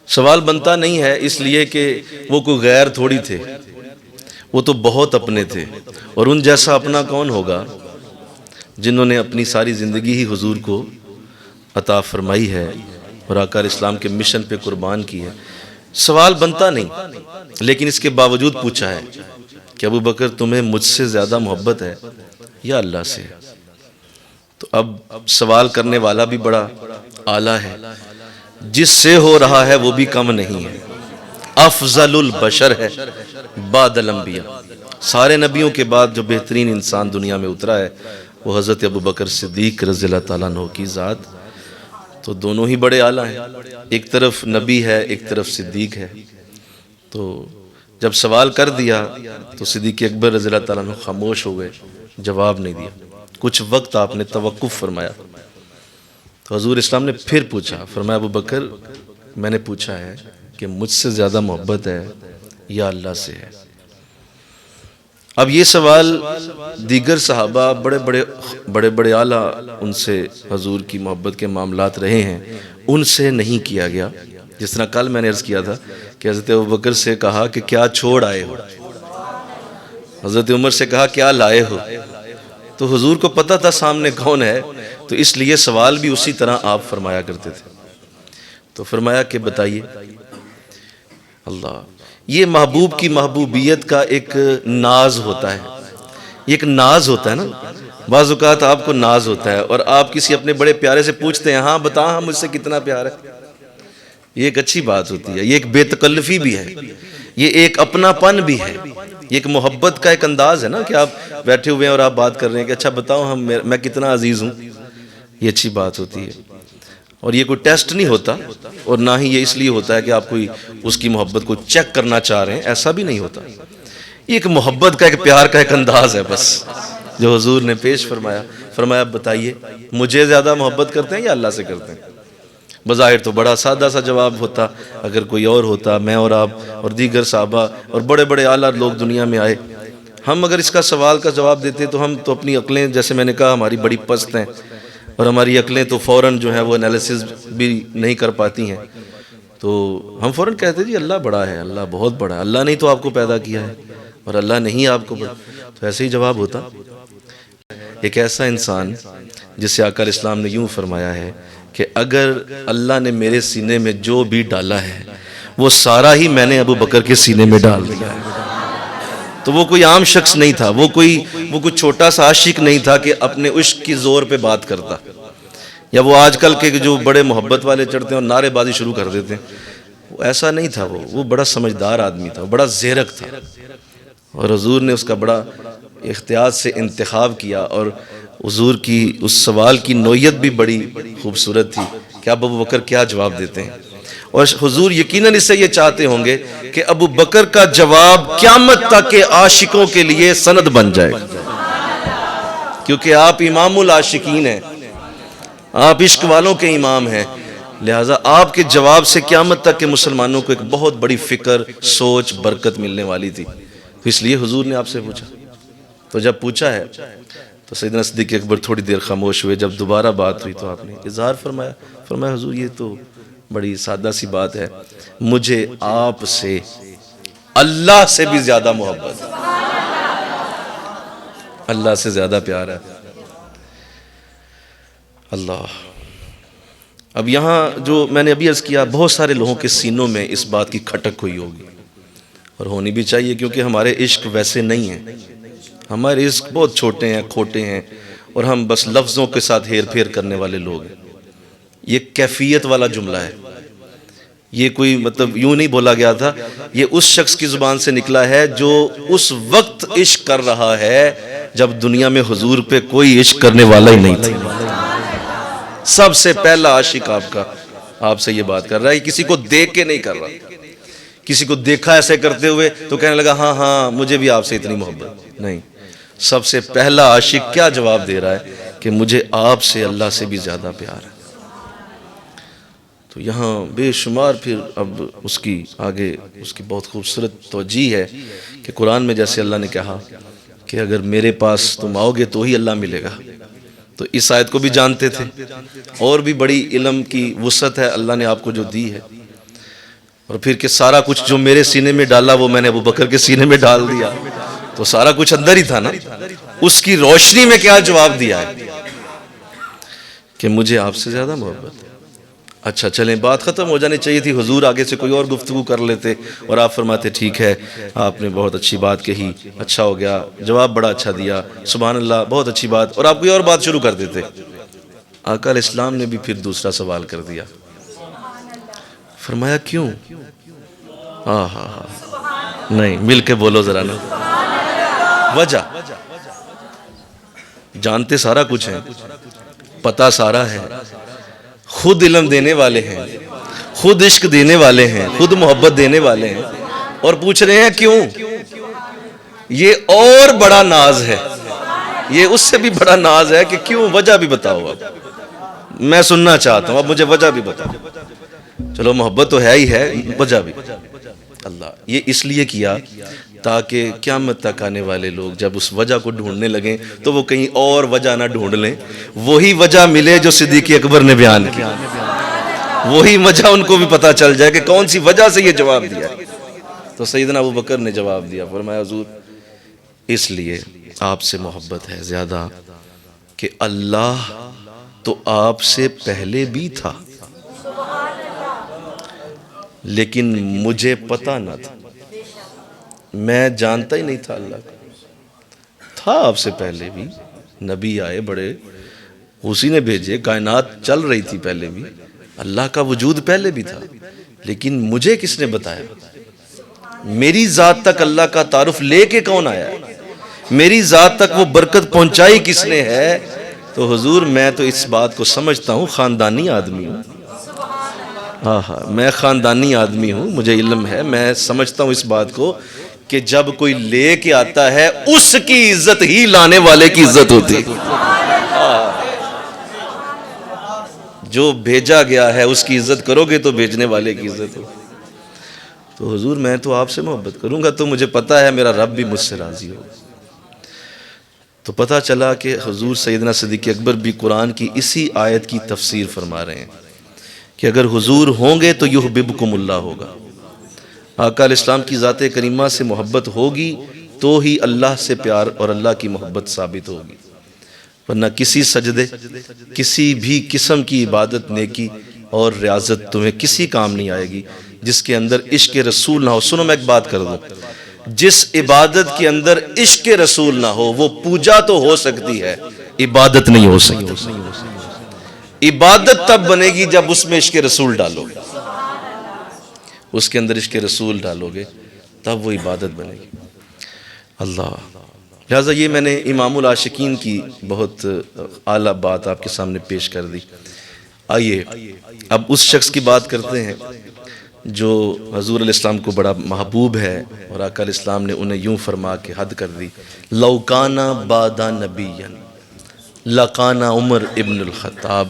سوال بنتا نہیں ہے اس لیے کہ وہ کوئی غیر تھوڑی تھے، وہ تو بہت اپنے تھے، اور ان جیسا اپنا کون ہوگا جنہوں نے اپنی ساری زندگی ہی حضور کو عطا فرمائی ہے اور آقا اسلام کے مشن پہ قربان کی ہے۔ سوال بنتا نہیں، لیکن اس کے باوجود پوچھا ہے کہ ابوبکر تمہیں مجھ سے زیادہ محبت ہے یا اللہ سے؟ تو اب سوال کرنے والا بھی بڑا اعلیٰ ہے، جس سے ہو رہا ہے وہ بھی کم نہیں ہے، افضل البشر ہے بعد الانبیاء۔ سارے نبیوں کے بعد جو بہترین انسان دنیا میں اترا ہے وہ حضرت ابوبکر صدیق رضی اللہ تعالیٰ عنہ کی ذات۔ تو دونوں ہی بڑے اعلیٰ ہیں، ایک طرف نبی ہے ایک طرف صدیق ہے۔ تو جب سوال کر دیا تو صدیق اکبر رضی اللہ تعالیٰ عنہ خاموش ہو گئے، جواب نہیں دیا۔ کچھ وقت آپ نے توقف فرمایا تو حضور اسلام نے پھر پوچھا، فرمایا ابوبکر میں نے پوچھا ہے کہ مجھ سے زیادہ محبت ہے یا اللہ سے ہے؟ اب یہ سوال دیگر صحابہ بڑے بڑے اعلیٰ ان سے حضور کی محبت کے معاملات رہے ہیں، ان سے نہیں کیا گیا۔ جس طرح کل میں نے عرض کیا تھا کہ حضرت ابوبکر سے کہا کہ کیا چھوڑ آئے ہو، حضرت عمر سے کہا کیا لائے ہو، تو حضور کو پتہ تھا سامنے کون ہے، تو اس لیے سوال بھی اسی طرح آپ فرمایا کرتے تھے۔ تو فرمایا کہ بتائیے اللہ، یہ محبوب کی محبوبیت کا ایک ناز ہوتا ہے، یہ ایک ناز ہوتا ہے نا، بعض اوقات آپ کو ناز ہوتا ہے اور آپ کسی اپنے بڑے پیارے سے پوچھتے ہیں ہاں بتا ہاں مجھ سے کتنا پیار ہے، یہ ایک اچھی بات ہوتی ہے، یہ ایک بے تکلفی بھی ہے، یہ ایک اپنا پن بھی ہے، یہ ایک محبت کا ایک انداز ہے نا کہ آپ بیٹھے ہوئے ہیں اور آپ بات کر رہے ہیں کہ اچھا بتاؤ میں کتنا عزیز ہوں، یہ اچھی بات ہوتی ہے۔ اور یہ کوئی ٹیسٹ نہیں ہوتا، اور نہ ہی یہ اس لیے ہوتا ہے کہ آپ کوئی اس کی محبت کو چیک کرنا چاہ رہے ہیں، ایسا بھی نہیں ہوتا۔ یہ ایک محبت کا ایک پیار کا ایک انداز ہے بس جو حضور نے پیش فرمایا۔ فرمایا بتائیے مجھے زیادہ محبت کرتے ہیں یا اللہ سے کرتے ہیں؟ بظاہر تو بڑا سادہ سا جواب ہوتا، اگر کوئی اور ہوتا، میں اور آپ اور دیگر صحابہ اور بڑے بڑے اعلیٰ لوگ دنیا میں آئے، ہم اگر اس کا سوال کا جواب دیتے تو ہم تو اپنی عقلیں، جیسے میں نے کہا، ہماری بڑی پست ہیں اور ہماری عقلیں تو فوراً جو ہے وہ انالیسز بھی نہیں کر پاتی ہیں، تو ہم فوراً کہتے جی اللہ بڑا ہے، اللہ بہت بڑا ہے، اللہ نے تو آپ کو پیدا کیا ہے اور اللہ نہیں آپ کو بڑا، تو ایسے ہی جواب ہوتا۔ ایک ایسا انسان جسے آقا علیہ السلام نے یوں فرمایا ہے کہ اگر اللہ نے میرے سینے میں جو بھی ڈالا ہے وہ سارا ہی میں نے ابوبکر کے سینے میں ڈال دیا ہے، تو وہ کوئی عام شخص نہیں تھا، وہ کوئی چھوٹا سا عاشق نہیں تھا کہ اپنے عشق کی زور پہ بات کرتا، یا وہ آج کل کے جو بڑے محبت والے چڑھتے ہیں اور نعرے بازی شروع کر دیتے ہیں، وہ ایسا نہیں تھا، وہ بڑا سمجھدار آدمی تھا، بڑا زیرک تھا، اور حضور نے اس کا بڑا احتیاط سے انتخاب کیا، اور حضور کی اس سوال کی نوعیت بھی بڑی خوبصورت تھی کہ اب ابوبکر کیا جواب دیتے ہیں، اور حضور یقیناً اس سے یہ چاہتے ہوں گے کہ ابوبکر کا جواب قیامت تک کے عاشقوں کے لیے سند بن جائے، کیونکہ آپ امام العاشقین ہیں، آپ عشق والوں کے امام ہیں، لہٰذا آپ کے جواب سے قیامت تک کے مسلمانوں کو ایک بہت بڑی فکر، سوچ، برکت ملنے والی تھی، تو اس لیے حضور نے آپ سے پوچھا۔ تو جب پوچھا ہے تو سیدنا صدیق اکبر تھوڑی دیر خاموش ہوئے، جب دوبارہ بات ہوئی تو آپ نے اظہار فرمایا حضور یہ تو بڑی سادہ سی بات ہے، مجھے آپ سے اللہ سے بھی زیادہ محبت ہے، اللہ سے زیادہ پیار ہے۔ اللہ اب یہاں جو میں نے ابھی عرض کیا، بہت سارے لوگوں کے سینوں میں اس بات کی کھٹک ہوئی ہوگی، اور ہونی بھی چاہیے، کیونکہ ہمارے عشق ویسے نہیں ہیں، ہمارے عشق بہت چھوٹے ہیں، کھوٹے ہیں، اور ہم بس لفظوں کے ساتھ ہیر پھیر کرنے والے لوگ ہیں۔ یہ کیفیت والا جملہ ہے، یہ کوئی مطلب یوں نہیں بولا گیا تھا، یہ اس شخص کی زبان سے نکلا ہے جو اس وقت عشق کر رہا ہے جب دنیا میں حضور پہ کوئی عشق کرنے والا ہی نہیں تھا۔ سب سے پہلا عاشق آپ سے یہ بات کر رہا ہے، کسی کو دیکھ کے نہیں کر رہا، کسی کو دیکھا ایسے کرتے ہوئے تو کہنے لگا ہاں ہاں مجھے بھی آپ سے اتنی محبت نہیں۔ سب سے پہلا عاشق کیا جواب دے رہا ہے کہ مجھے آپ سے اللہ سے بھی زیادہ پیار ہے۔ تو یہاں بے شمار پھر اب اس کی آگے اس کی بہت خوبصورت توجیہ ہے کہ قرآن میں جیسے اللہ نے کہا کہ اگر میرے پاس تم آؤ گے تو ہی اللہ ملے گا، تو اس آیت کو بھی جانتے تھے، اور بھی بڑی علم کی وسعت ہے اللہ نے آپ کو جو دی ہے، اور پھر کہ سارا کچھ جو میرے سینے میں ڈالا وہ میں نے ابو بکر کے سینے میں ڈال دیا، تو سارا کچھ اندر ہی تھا نا، اس کی روشنی میں کیا جواب دیا ہے کہ مجھے آپ سے زیادہ محبت ہے۔ اچھا چلیں، بات ختم ہو جانی چاہیے تھی، حضور آگے سے کوئی اور گفتگو کر لیتے، اور آپ فرماتے ٹھیک ہے آپ نے بہت اچھی بات کہی، اچھا ہو گیا، جواب بڑا اچھا دیا، سبحان اللہ بہت اچھی بات، اور آپ کوئی اور بات شروع کر دیتے۔ آقا علیہ السلام نے بھی پھر دوسرا سوال کر دیا، فرمایا کیوں؟ نہیں مل کے بولو ذرا نا، وجہ جانتے سارا کچھ ہیں، پتہ سارا ہے، خود علم دینے والے ہیں، خود عشق دینے والے ہیں، خود محبت دینے والے ہیں، اور پوچھ رہے ہیں کیوں؟ یہ اور بڑا ناز ہے، یہ اس سے بھی بڑا ناز ہے کہ کیوں، وجہ بھی بتاؤ، اب میں سننا چاہتا ہوں، اب مجھے وجہ بھی بتاؤ۔ چلو محبت تو ہے ہی ہے، وجہ بھی۔ اللہ یہ اس لیے کیا تاکہ قیامت تک آنے والے لوگ جب اس وجہ کو ڈھونڈنے لگیں تو وہ کہیں اور وجہ نہ ڈھونڈ لیں، وہی وجہ ملے جو صدیق اکبر نے بیان کی، وہی وجہ ان کو بھی پتا چل جائے کہ کون سی وجہ سے یہ جواب دیا۔ تو سیدنا ابو بکر نے جواب دیا، فرمایا حضور اس لیے آپ سے محبت ہے زیادہ کہ اللہ تو آپ سے پہلے بھی تھا، لیکن مجھے پتا نہ تھا، میں جانتا ہی نہیں تھا اللہ کا، تھا آپ سے پہلے بھی، نبی آئے بڑے اسی نے بھیجے، کائنات چل رہی تھی پہلے بھی، اللہ کا وجود پہلے بھی تھا، لیکن مجھے کس نے بتایا؟ میری ذات تک اللہ کا تعارف لے کے کون آیا ہے؟ میری ذات تک وہ برکت پہنچائی کس نے ہے؟ تو حضور میں تو اس بات کو سمجھتا ہوں، خاندانی آدمی ہوں، میں خاندانی آدمی ہوں، مجھے علم ہے، میں سمجھتا ہوں اس بات کو کہ جب کوئی لے کے آتا ہے اس کی عزت ہی لانے والے کی عزت ہوتی، جو بھیجا گیا ہے اس کی عزت کرو گے تو بھیجنے والے کی عزت ہو۔ تو حضور میں تو آپ سے محبت کروں گا تو مجھے پتا ہے میرا رب بھی مجھ سے راضی ہو۔ تو پتہ چلا کہ حضور سیدنا صدیق اکبر بھی قرآن کی اسی آیت کی تفسیر فرما رہے ہیں کہ اگر حضور ہوں گے تو یحببکم اللہ ہوگا، آقا علیہ السلام کی ذات کریمہ سے محبت ہوگی تو ہی اللہ سے پیار اور اللہ کی محبت ثابت ہوگی، ورنہ کسی سجدے، کسی بھی قسم کی عبادت، نیکی اور ریاضت تمہیں کسی کام نہیں آئے گی جس کے اندر عشق رسول نہ ہو۔ سنو میں ایک بات کر دوں، جس عبادت کے اندر عشق رسول نہ ہو وہ پوجا تو ہو سکتی ہے، عبادت نہیں ہو سکتی۔ عبادت تب بنے گی جب اس میں عشق رسول ڈالو گے، اس کے اندر عشق رسول ڈالو گے تب وہ عبادت بنے گی۔ اللہ، لہٰذا یہ میں نے امام العاشقین کی بہت اعلیٰ بات آپ کے سامنے پیش کر دی۔ آئیے اب اس شخص کی بات کرتے ہیں جو حضور علیہ السلام کو بڑا محبوب ہے، اور آقا علیہ السلام نے انہیں یوں فرما کے حد کر دی، لو کان بعد نبیا لکان عمر ابن الخطاب،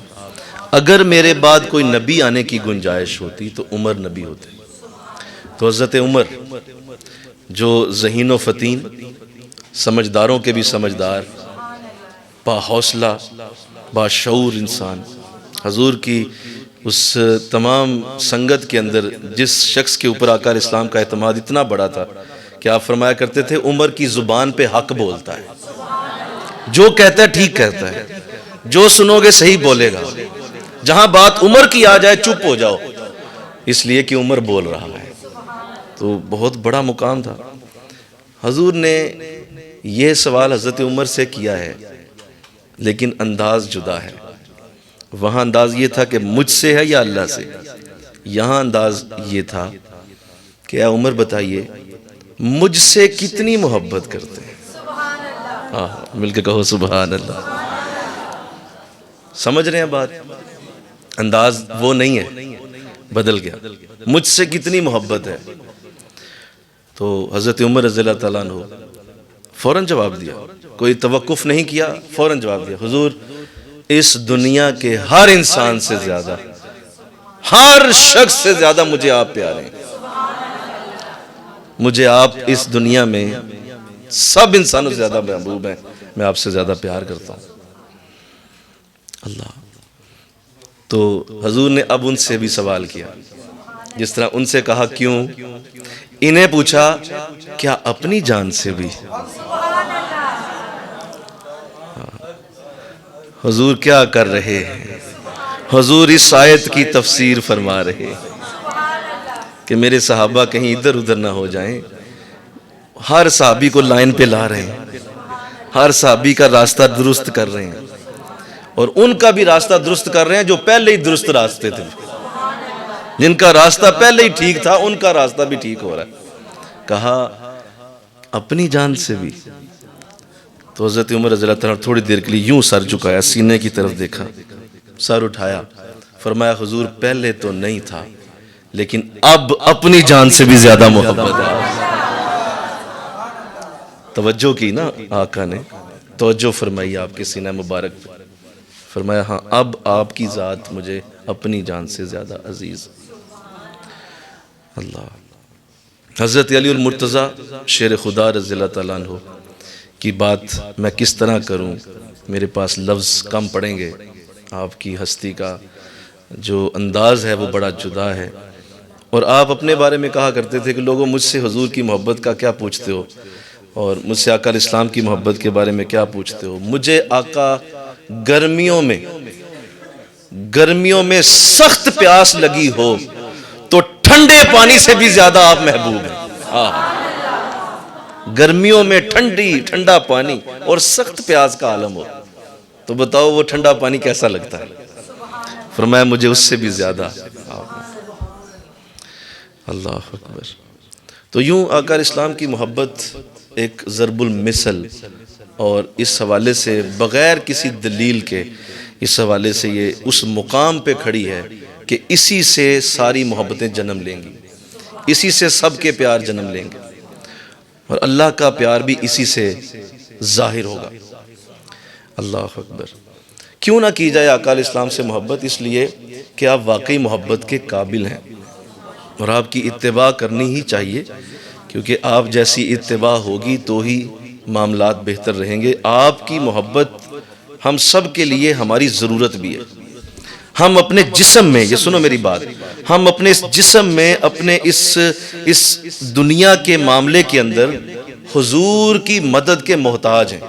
اگر میرے بعد کوئی نبی آنے کی گنجائش ہوتی تو عمر نبی ہوتے۔ تو حضرت عمر جو ذہین و فتین، سمجھداروں کے بھی سمجھدار، با حوصلہ با شعور انسان، حضور کی اس تمام سنگت کے اندر جس شخص کے اوپر آقا علیہ السلام کا اعتماد اتنا بڑا تھا کہ آپ فرمایا کرتے تھے عمر کی زبان پہ حق بولتا ہے، جو کہتا ہے ٹھیک کہتا ہے، جو سنو گے صحیح بولے گا، جہاں بات عمر کی آ جائے چپ ہو جاؤ، اس لیے کہ عمر بول رہا ہے۔ تو بہت بڑا مقام تھا۔ حضور نے یہ سوال حضرت عمر سے کیا ہے، لیکن انداز جدا ہے۔ وہاں انداز یہ تھا کہ مجھ سے ہے یا اللہ سے، یہاں انداز یہ تھا کہ اے عمر بتائیے مجھ سے کتنی محبت کرتے ہیں؟ مل کے کہو سبحان اللہ۔ سمجھ رہے ہیں بات؟ انداز وہ نہیں ہے، بدل گیا۔ مجھ سے کتنی محبت ہے؟ تو حضرت عمر رضی اللہ تعالیٰ عنہ فوراً جواب دیا، کوئی توقف نہیں کیا، فوراً جواب دیا، حضور اس دنیا کے ہر انسان سے زیادہ، ہر شخص سے زیادہ مجھے آپ پیارے ہیں۔ مجھے آپ اس دنیا میں سب انسانوں سے زیادہ محبوب ہیں، میں آپ سے زیادہ پیار کرتا ہوں۔ اللہ۔ تو حضور نے اب ان سے بھی سوال کیا، جس طرح ان سے کہا کیوں، انہیں پوچھا کیا اپنی جان سے بھی؟ حضور کیا کر رہے ہیں؟ حضور اس آیت کی تفسیر فرما رہے کہ میرے صحابہ کہیں ادھر ادھر نہ ہو جائیں۔ ہر صحابی کو لائن پہ لا رہے ہیں، ہر صحابی کا راستہ درست کر رہے ہیں، اور ان کا بھی راستہ درست کر رہے ہیں جو پہلے ہی درست راستے تھے، جن کا راستہ پہلے ہی ٹھیک تھا ان کا راستہ بھی ٹھیک ہو رہا ہے۔ کہا اپنی جان سے بھی؟ تو حضرت عمر رضی اللہ تعالیٰ تھوڑی دیر کے لیے یوں سر جھکایا، سینے کی طرف دیکھا، سر اٹھایا، فرمایا حضور پہلے تو نہیں تھا، لیکن اب اپنی جان سے بھی زیادہ محبت ہے۔ توجہ کی نا آقا نے، توجہ فرمائی آپ کے سینہ مبارک پہ، فرمایا ہاں اب آپ کی ذات مجھے اپنی جان سے زیادہ عزیز۔ اللہ۔ حضرت علی المرتضیٰ شیر خدا رضی اللہ تعالیٰ عنہ کی بات میں کس طرح کروں، میرے پاس لفظ کم پڑیں گے۔ آپ کی ہستی کا جو انداز ہے وہ بڑا جدا ہے، اور آپ اپنے بارے میں کہا کرتے تھے کہ لوگوں مجھ سے حضور کی محبت کا کیا پوچھتے ہو، اور مجھ سے آقا الاسلام کی محبت کے بارے میں کیا پوچھتے ہو؟ مجھے آقا گرمیوں میں سخت پیاس لگی ہو تو ٹھنڈے پانی سے بھی زیادہ آپ محبوب ہیں۔ گرمیوں میں ٹھنڈا پانی اور سخت پیاس کا عالم ہو تو بتاؤ وہ ٹھنڈا پانی کیسا لگتا ہے؟ فرمایا مجھے اس سے بھی زیادہ۔ اللہ اکبر۔ تو یوں آقا الاسلام کی محبت ایک ضرب المثل، اور اس حوالے سے بغیر کسی دلیل کے اس حوالے سے یہ اس مقام پہ کھڑی ہے کہ اسی سے ساری محبتیں جنم لیں گی، اسی سے سب کے پیار جنم لیں گے، اور اللہ کا پیار بھی اسی سے ظاہر ہوگا۔ اللہ اکبر۔ کیوں نہ کی جائے آقا علیہ السلام سے محبت؟ اس لیے کہ آپ واقعی محبت کے قابل ہیں، اور آپ کی اتباع کرنی ہی چاہیے، کیونکہ آپ جیسی اتباع ہوگی تو ہی معاملات بہتر رہیں گے۔ آپ کی محبت ہم سب کے لیے ہماری ضرورت بھی ہے۔ ہم اپنے جسم میں، یہ سنو میری بات، ہم اپنے اس جسم میں، اپنے اس دنیا کے معاملے کے اندر حضور کی مدد کے محتاج ہیں۔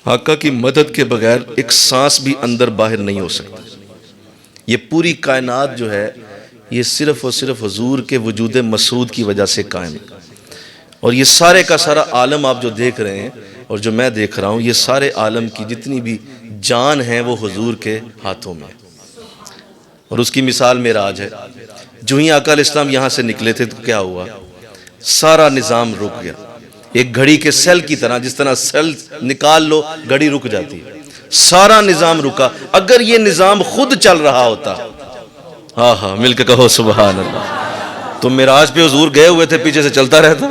آقا کی مدد کے بغیر ایک سانس بھی اندر باہر نہیں ہو سکتا۔ یہ پوری کائنات جو ہے یہ صرف اور صرف حضور کے وجود مسعود کی وجہ سے قائم ہے، اور یہ سارے کا سارا عالم آپ جو دیکھ رہے ہیں اور جو میں دیکھ رہا ہوں، یہ سارے عالم کی جتنی بھی جان ہے وہ حضور کے ہاتھوں میں ہے۔ اور اس کی مثال معراج ہے۔ جو ہی آقا علیہ السلام یہاں سے نکلے تھے تو کیا ہوا؟ سارا نظام رک گیا، ایک گھڑی کے سیل کی طرح، جس طرح سیل نکال لو گھڑی رک جاتی ہے، سارا نظام رکا۔ اگر یہ نظام خود چل رہا ہوتا، ہاں مل کے کہو سبحان اللہ، تو معراج پہ حضور گئے ہوئے تھے، پیچھے سے چلتا رہتا،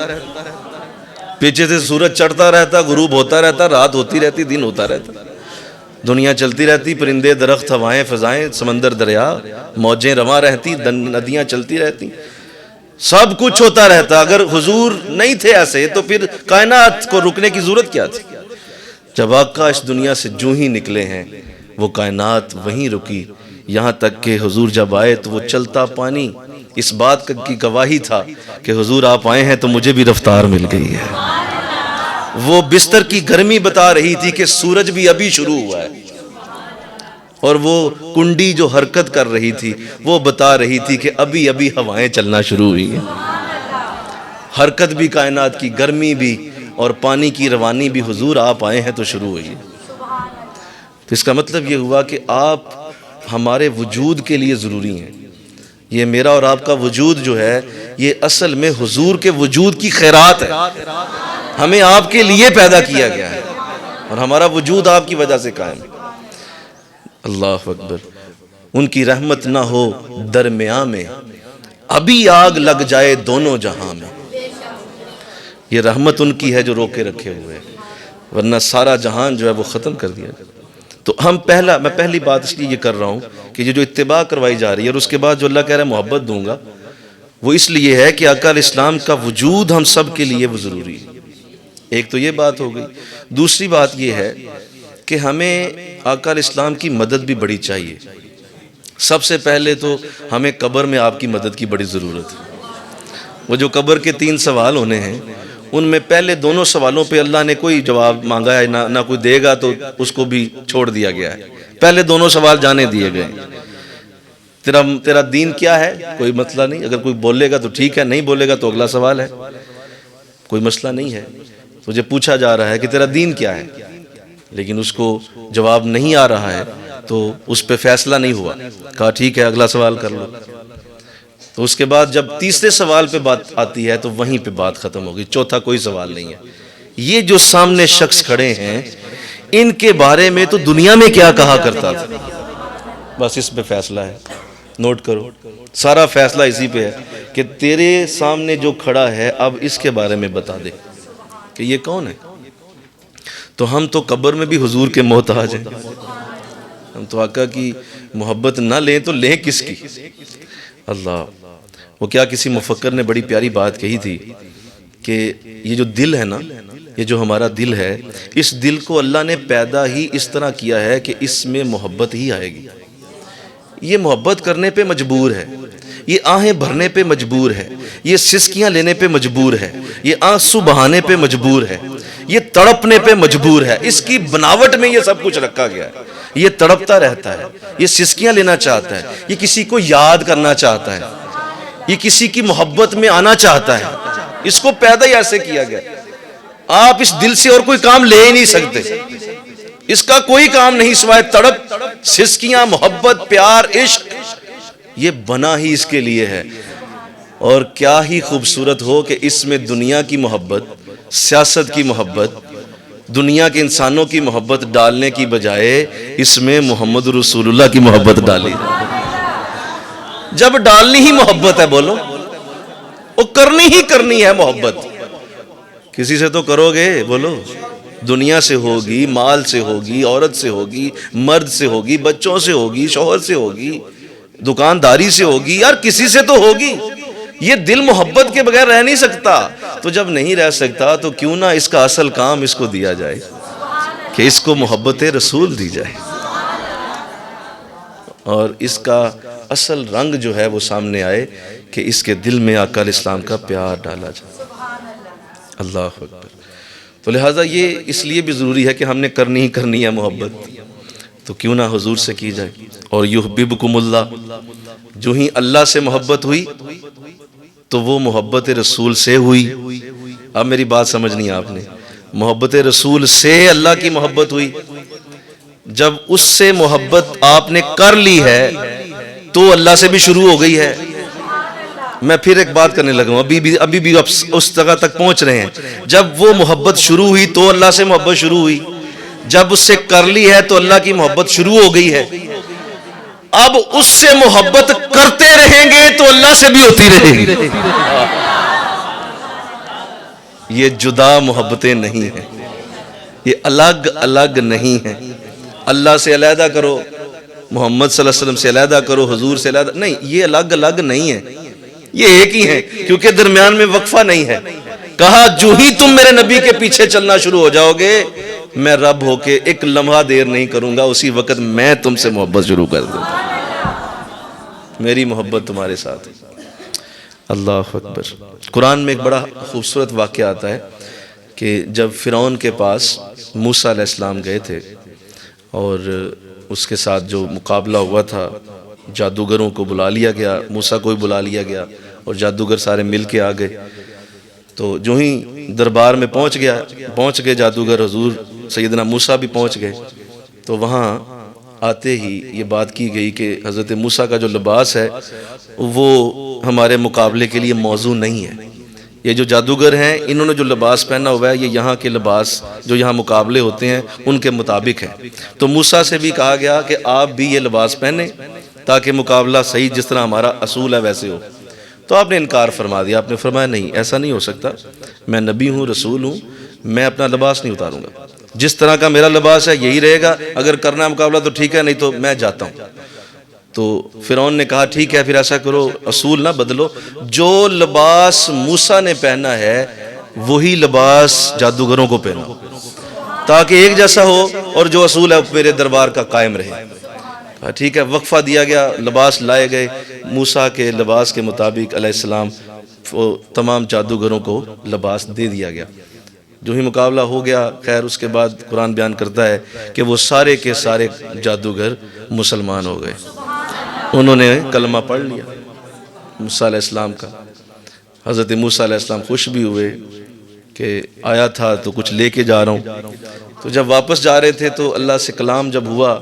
پیچھے سے سورج چڑھتا رہتا، غروب ہوتا رہتا، رات ہوتی رہتی، دن ہوتا رہتا، دنیا چلتی رہتی، پرندے درخت ہوائیں فضائیں سمندر دریا موجیں رواں رہتی، ندیاں چلتی رہتی، سب کچھ ہوتا رہتا۔ اگر حضور نہیں تھے ایسے تو پھر کائنات کو رکنے کی ضرورت کیا تھی؟ جب آقا اس دنیا سے جو ہی نکلے ہیں وہ کائنات وہیں رکی، یہاں تک کہ حضور جب آئے تو وہ چلتا پانی اس بات کی گواہی تھا کہ حضور آپ آئے ہیں تو مجھے بھی رفتار مل گئی ہے۔ وہ بستر کی گرمی بتا رہی تھی کہ سورج بھی ابھی شروع ہوا ہے۔ اور وہ کنڈی جو حرکت کر رہی تھی وہ بتا رہی تھی کہ ابھی ابھی ہوائیں چلنا شروع ہوئی ہیں. حرکت بھی کائنات کی، گرمی بھی اور پانی کی روانی بھی حضور آپ آئے ہیں تو شروع ہوئی ہے. تو اس کا مطلب یہ ہوا کہ آپ ہمارے وجود کے لیے ضروری ہیں. یہ میرا اور آپ کا وجود جو ہے یہ اصل میں حضور کے وجود کی خیرات ہے. ہمیں آپ کے لیے پیدا کیا گیا ہے اور ہمارا وجود آپ کی وجہ سے قائم ہے. اللہ اکبر. ان کی رحمت نہ ہو درمیاں میں، ابھی آگ لگ جائے دونوں جہاں میں. یہ رحمت ان کی ہے جو روکے رکھے ہوئے ہے، ورنہ سارا جہان جو ہے وہ ختم کر دیا. تو میں پہلی بات اس لیے یہ کر رہا ہوں کہ یہ جو اتباع کروائی جا رہی ہے اور اس کے بعد جو اللہ کہہ رہا ہے محبت دوں گا، وہ اس لیے ہے کہ آقا علیہ السلام کا وجود ہم سب کے لیے وہ ضروری ہے. ایک تو یہ بات ہو گئی. دوسری بات یہ ہے کہ ہمیں آقا علیہ السلام کی مدد بھی بڑی چاہیے. سب سے پہلے تو ہمیں قبر میں آپ کی مدد کی بڑی ضرورت ہے. وہ جو قبر کے 3 سوال ہونے ہیں، ان میں پہلے دونوں سوالوں پہ اللہ نے کوئی جواب مانگا ہے نہ کوئی دے گا، تو اس کو بھی چھوڑ دیا گیا ہے. پہلے دونوں سوال جانے دیے گئے. تیرا دین کیا ہے؟ کوئی مسئلہ نہیں، اگر کوئی بولے گا تو ٹھیک ہے، نہیں بولے گا تو اگلا سوال ہے، کوئی مسئلہ نہیں ہے. تجھے پوچھا جا رہا ہے کہ تیرا دین کیا ہے، لیکن اس کو جواب نہیں آ رہا ہے تو اس پہ فیصلہ نہیں ہوا. کہا ٹھیک ہے اگلا سوال کر لو. تو اس کے بعد جب تیسرے سوال پہ بات آتی ہے تو وہیں پہ بات ختم ہوگی. چوتھا کوئی سوال نہیں ہے. یہ جو سامنے شخص کھڑے ہیں ان کے بارے میں تو دنیا میں کیا کہا کرتا تھا، بس اس پہ فیصلہ ہے. نوٹ کرو، سارا فیصلہ اسی پہ ہے کہ تیرے سامنے جو کھڑا ہے اب اس کے بارے میں بتا دے کہ یہ کون ہے. تو ہم تو قبر میں بھی حضور کے محتاج ہیں. ہم تو آقا کی محبت نہ لیں تو لیں کس کی؟ اللہ. وہ کیا کسی مفکر نے بڑی پیاری بات کہی تھی کہ یہ جو دل ہے نا، یہ جو ہمارا دل ہے، اس دل کو اللہ نے پیدا ہی اس طرح کیا ہے کہ اس میں محبت ہی آئے گی. یہ محبت کرنے پہ مجبور ہے، یہ آہیں بھرنے پہ مجبور ہے، یہ سسکیاں لینے پہ مجبور ہے، یہ آنسو بہانے پہ مجبور ہے، یہ تڑپنے پہ مجبور ہے. اس کی بناوٹ میں یہ سب کچھ رکھا گیا ہے. یہ تڑپتا رہتا ہے، یہ سسکیاں لینا چاہتا ہے، یہ کسی کو یاد کرنا چاہتا ہے، یہ کسی کی محبت میں آنا چاہتا ہے. اس کو پیدا ہی ایسے کیا گیا. آپ اس دل سے اور کوئی کام لے ہی نہیں سکتے. اس کا کوئی کام نہیں سوائے تڑپ، سسکیاں، محبت، پیار، عشق. یہ بنا ہی اس کے لیے ہے. اور کیا ہی خوبصورت ہو کہ اس میں دنیا کی محبت، سیاست کی محبت، دنیا کے انسانوں کی محبت ڈالنے کی بجائے اس میں محمد رسول اللہ کی محبت ڈالی. جب ڈالنی ہی محبت ہے، بولو وہ کرنی ہی کرنی ہے محبت. کسی سے تو کرو گے، بولو. دنیا سے ہوگی، مال سے ہوگی، عورت سے ہوگی، مرد سے ہوگی، بچوں سے ہوگی، شوہر سے ہوگی، دکانداری سے ہوگی، یار کسی سے تو ہوگی. یہ دل محبت کے بغیر رہ نہیں سکتا. تو جب نہیں رہ سکتا تو کیوں نہ اس کا اصل کام اس کو دیا جائے کہ اس کو محبت رسول دی جائے اور اس کا اصل رنگ جو ہے وہ سامنے آئے کہ اس کے دل میں آقا علیہ السلام کا پیار ڈالا جائے. اللہ اکبر. تو لہٰذا یہ اس لیے بھی ضروری ہے کہ ہم نے کرنی ہی کرنی ہے محبت، تو کیوں نہ حضور سے کی جائے. اور یحببکم اللہ، جو ہی اللہ سے محبت ہوئی تو وہ محبت رسول سے ہوئی. اب میری بات سمجھنی ہے آپ نے. محبت رسول سے اللہ کی محبت ہوئی. جب اس سے محبت آپ نے کر لی ہے تو اللہ سے بھی شروع ہو گئی ہے. میں پھر ایک بات کرنے لگا ہوں، ابھی بھی اس جگہ تک پہنچ رہے ہیں. جب وہ محبت شروع ہوئی تو اللہ سے محبت شروع ہوئی. جب اس سے کر لی ہے تو اللہ کی محبت شروع ہو گئی ہے. اب اس سے محبت کرتے رہیں گے تو اللہ سے بھی ہوتی رہے گی. یہ جدا محبتیں نہیں ہیں، یہ الگ الگ نہیں ہیں. اللہ سے علیحدہ کرو، محمد صلی اللہ علیہ وسلم سے علیحدہ کرو، حضور سے علیحدہ نہیں. یہ الگ الگ نہیں ہے، یہ ایک ہی ہیں، کیونکہ درمیان میں وقفہ نہیں ہے. کہا جو ہی تم میرے نبی کے پیچھے چلنا شروع ہو جاؤ گے میں رب ہو کے ایک لمحہ دیر نہیں کروں گا، اسی وقت میں تم سے محبت شروع کر دوں گا. میری محبت تمہارے ساتھ ہے. اللہ اکبر. قرآن میں ایک بڑا خوبصورت واقعہ آتا ہے کہ جب فرعون کے پاس موسیٰ علیہ السلام گئے تھے اور اس کے ساتھ جو مقابلہ ہوا تھا جادوگروں کو بلا لیا گیا، موسیٰ کو بھی بلا لیا گیا اور جادوگر سارے مل کے آ گئے۔ تو جو ہی دربار میں پہنچ گئے جادوگر، حضور سیدنا موسیٰ بھی پہنچ گئے، تو وہاں آتے ہی یہ بات کی گئی کہ حضرت موسیٰ کا جو لباس ہے وہ ہمارے مقابلے کے لیے موزوں نہیں ہے۔ یہ جو جادوگر ہیں انہوں نے جو لباس پہنا ہوا ہے یہ یہاں کے لباس جو یہاں مقابلے ہوتے ہیں ان کے مطابق ہے۔ تو موسیٰ سے بھی کہا گیا کہ آپ بھی یہ لباس پہنیں تاکہ مقابلہ صحیح جس طرح ہمارا اصول ہے ویسے ہو۔ تو آپ نے انکار فرما دیا، آپ نے فرمایا نہیں ایسا نہیں ہو سکتا، میں نبی ہوں، رسول ہوں، میں اپنا لباس نہیں اتاروں گا، جس طرح کا میرا لباس ہے یہی رہے گا، اگر کرنا ہے مقابلہ تو ٹھیک ہے، نہیں تو میں جاتا ہوں۔ تو فرعون نے کہا ٹھیک ہے پھر ایسا کرو، اصول نہ بدلو، جو لباس موسیٰ نے پہنا ہے وہی لباس جادوگروں کو پہنو تاکہ ایک جیسا ہو اور جو اصول ہے میرے دربار کا قائم رہے۔ ٹھیک ہے، وقفہ دیا گیا، لباس لائے گئے، موسیٰ کے لباس کے مطابق علیہ السلام وہ تمام جادوگروں کو لباس دے دیا گیا۔ جو ہی مقابلہ ہو گیا، خیر اس کے بعد قرآن بیان کرتا ہے کہ وہ سارے کے سارے جادوگر مسلمان ہو گئے، انہوں نے کلمہ پڑھ لیا موسیٰ علیہ السلام کا۔ حضرت موسیٰ علیہ السلام خوش بھی ہوئے کہ آیا تھا تو کچھ لے کے جا رہا ہوں۔ تو جب واپس جا رہے تھے تو اللہ سے کلام جب ہوا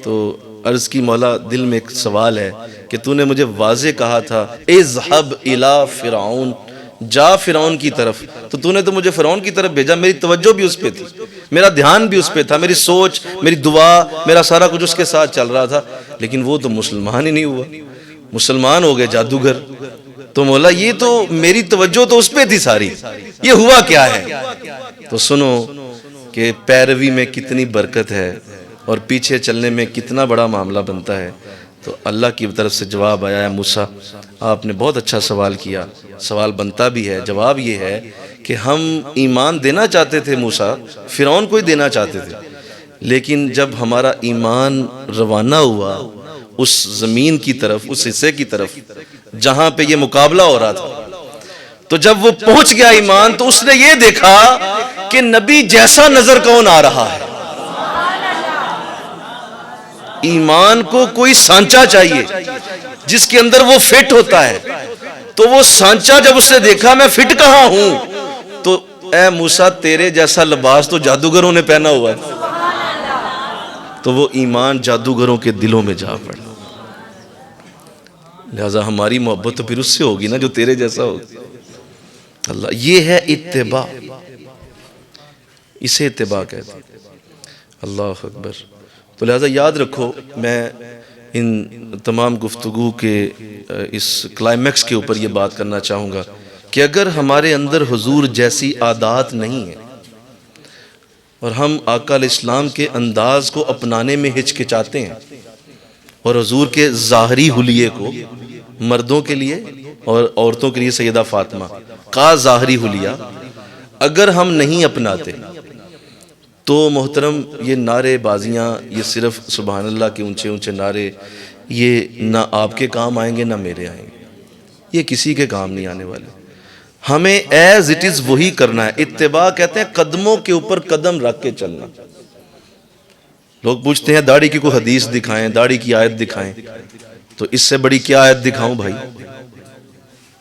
تو عرض کی مولا دل میں ایک سوال ہے کہ تو نے مجھے واضح کہا تھا اذهب الى فرعون، جا فرعون کی طرف، تو نے تو مجھے فرعون کی طرف بھیجا، میری توجہ بھی اس پہ تھی، میرا دھیان بھی اس پہ تھا، میری سوچ، میری دعا، میرا سارا کچھ اس کے ساتھ چل رہا تھا، لیکن وہ تو مسلمان ہی نہیں ہوا، مسلمان ہو گئے جادوگر۔ تو مولا یہ تو میری توجہ تو اس پہ تھی ساری، یہ ہوا کیا ہے؟ تو سنو کہ پیروی میں کتنی برکت ہے اور پیچھے چلنے میں کتنا بڑا معاملہ بنتا ہے۔ تو اللہ کی طرف سے جواب آیا ہے موسیٰ آپ نے بہت اچھا سوال کیا، سوال بنتا بھی ہے، جواب یہ ہے کہ ہم ایمان دینا چاہتے تھے موسیٰ، فرعون کو ہی دینا چاہتے تھے، لیکن جب ہمارا ایمان روانہ ہوا اس زمین کی طرف، اس حصے کی طرف جہاں پہ یہ مقابلہ ہو رہا تھا، تو جب وہ پہنچ گیا ایمان تو اس نے یہ دیکھا کہ نبی جیسا نظر کون آ رہا ہے۔ ایمان کو کوئی سانچہ چاہیے جس کے اندر وہ فٹ ہوتا ہے، تو وہ سانچہ جب اس نے دیکھا میں فٹ کہاں ہوں، تو اے موسیٰ تیرے جیسا لباس تو جادوگروں نے پہنا ہوا ہے۔ تو وہ ایمان جادوگروں کے دلوں میں جا پڑا۔ لہذا ہماری محبت تو پھر اس سے ہوگی نا جو تیرے جیسا ہوگا۔ اللہ، یہ ہے اتباع، اسے اتباع کہتے ہیں۔ اللہ اکبر۔ تو لہذا یاد رکھو، میں ان تمام گفتگو کے اس کلائمیکس کے اوپر یہ بات کرنا چاہوں گا کہ اگر ہمارے اندر حضور جیسی عادات نہیں ہیں اور ہم آقا علیہ السلام کے انداز کو اپنانے میں ہچکچاتے ہیں اور حضور کے ظاہری حلیے کو، مردوں کے لیے اور عورتوں کے لیے سیدہ فاطمہ کا ظاہری حلیہ اگر ہم نہیں اپناتے تو محترم یہ نعرے بازیاں، یہ صرف سبحان اللہ کے اونچے اونچے نعرے، یہ نہ آپ کے کام آئیں گے نہ میرے آئیں گے، یہ کسی کے کام نہیں آنے والے۔ ہمیں ایز اٹ از وہی کرنا ہے۔ اتباع کہتے ہیں قدموں کے اوپر قدم رکھ کے چلنا۔ لوگ پوچھتے ہیں داڑھی کی کوئی حدیث دکھائیں، داڑھی کی آیت دکھائیں، تو اس سے بڑی کیا آیت دکھاؤں بھائی؟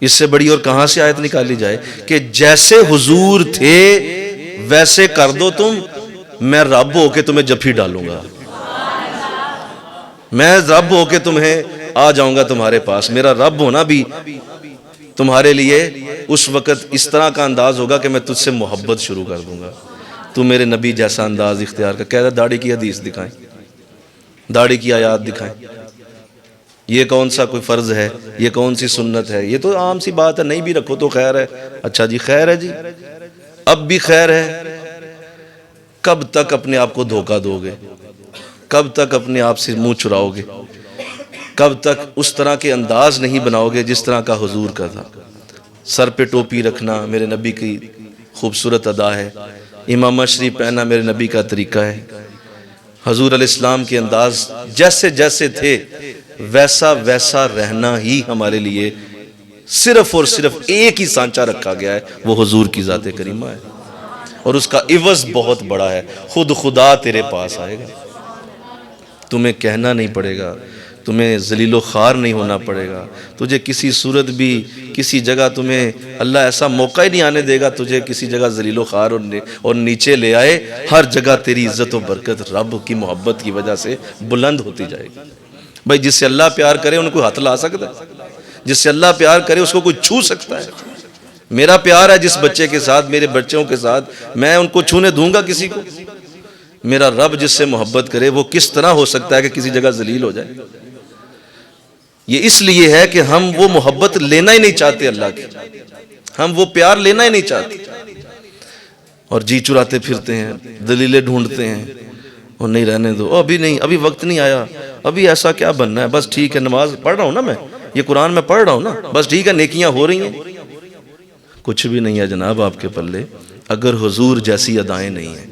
اس سے بڑی اور کہاں سے آیت نکالی جائے کہ جیسے حضور تھے ویسے کر دو تم، میں رب ہو کے تمہیں جپھی ڈالوں گا، میں رب ہو کے تمہیں آ جاؤں گا تمہارے پاس، میرا رب ہونا بھی تمہارے لیے اس وقت اس طرح کا انداز ہوگا کہ میں تجھ سے محبت شروع کر دوں گا، تو میرے نبی جیسا انداز اختیار کر۔ کہہ رہا داڑھی کی حدیث دکھائیں، داڑھی کی آیات دکھائیں، یہ کون سا کوئی فرض ہے، یہ کون سی سنت ہے، یہ تو عام سی بات ہے، نہیں بھی رکھو تو خیر ہے۔ اچھا جی خیر ہے جی، اب بھی خیر ہے، کب تک اپنے آپ کو دھوکہ دو گے؟ کب تک اپنے آپ سے منہ چراؤ گے؟ کب تک اس طرح کے انداز نہیں بناؤ گے جس طرح کا حضور کا تھا؟ سر پہ ٹوپی رکھنا میرے نبی کی خوبصورت ادا ہے، امامہ شریف پہننا میرے نبی کا طریقہ ہے۔ حضور علیہ السلام کے انداز جیسے جیسے تھے ویسا ویسا رہنا ہی ہمارے لیے صرف اور صرف ایک ہی سانچہ رکھا گیا ہے، وہ حضور کی ذات کریمہ ہے، اور اس کا عوض بہت بڑا ہے، خود خدا تیرے پاس آئے گا۔ تمہیں کہنا نہیں پڑے گا، تمہیں ذلیل و خوار نہیں ہونا پڑے گا، تجھے کسی صورت بھی کسی جگہ تمہیں اللہ ایسا موقع ہی نہیں آنے دے گا تجھے کسی جگہ ذلیل و خوار اور نیچے لے آئے۔ ہر جگہ تیری عزت و برکت رب کی محبت کی وجہ سے بلند ہوتی جائے گی۔ بھائی جس سے اللہ پیار کرے ان کو ہاتھ لا سکتا ہے؟ جس سے اللہ پیار کرے اس کو کوئی چھو سکتا ہے؟ میرا پیار ہے جس بچے کے ساتھ، میرے بچوں کے ساتھ، میں ان کو چھونے دوں گا کسی کو؟ میرا رب جس سے محبت کرے وہ کس طرح ہو سکتا ہے کہ کسی جگہ ذلیل ہو جائے؟ یہ اس لیے ہے کہ ہم وہ محبت لینا ہی نہیں چاہتے اللہ کی، ہم وہ پیار لینا ہی نہیں چاہتے، اور جی چراتے پھرتے ہیں، دلیلیں ڈھونڈتے ہیں، اور نہیں رہنے دو، ابھی نہیں، ابھی وقت نہیں آیا، ابھی ایسا کیا بننا ہے، بس ٹھیک ہے نماز پڑھ رہا ہوں نا، میں یہ قرآن میں پڑھ رہا ہوں نا، بس ٹھیک ہے نیکیاں ہو رہی ہیں۔ کچھ بھی نہیں ہے جناب آپ کے پلے اگر حضور جیسی ادائیں نہیں ہیں،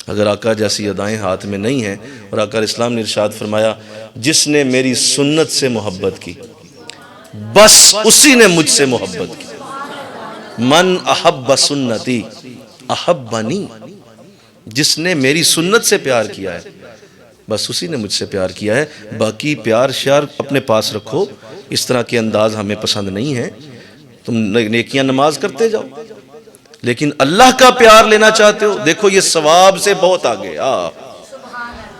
اگر آقا جیسی ادائیں ہاتھ میں نہیں ہیں۔ اور آقا اسلام نے ارشاد فرمایا جس نے میری سنت سے محبت کی بس اسی نے مجھ سے محبت کی، من احب سنتی احبنی، جس نے میری سنت سے پیار کیا ہے بس اسی نے مجھ سے پیار کیا ہے۔ باقی پیار شیار اپنے پاس رکھو، اس طرح کے انداز ہمیں پسند نہیں ہے۔ تم نیکیاں نماز کرتے جاؤ، لیکن اللہ کا پیار لینا چاہتے ہو، دیکھو یہ ثواب سے بہت آگے،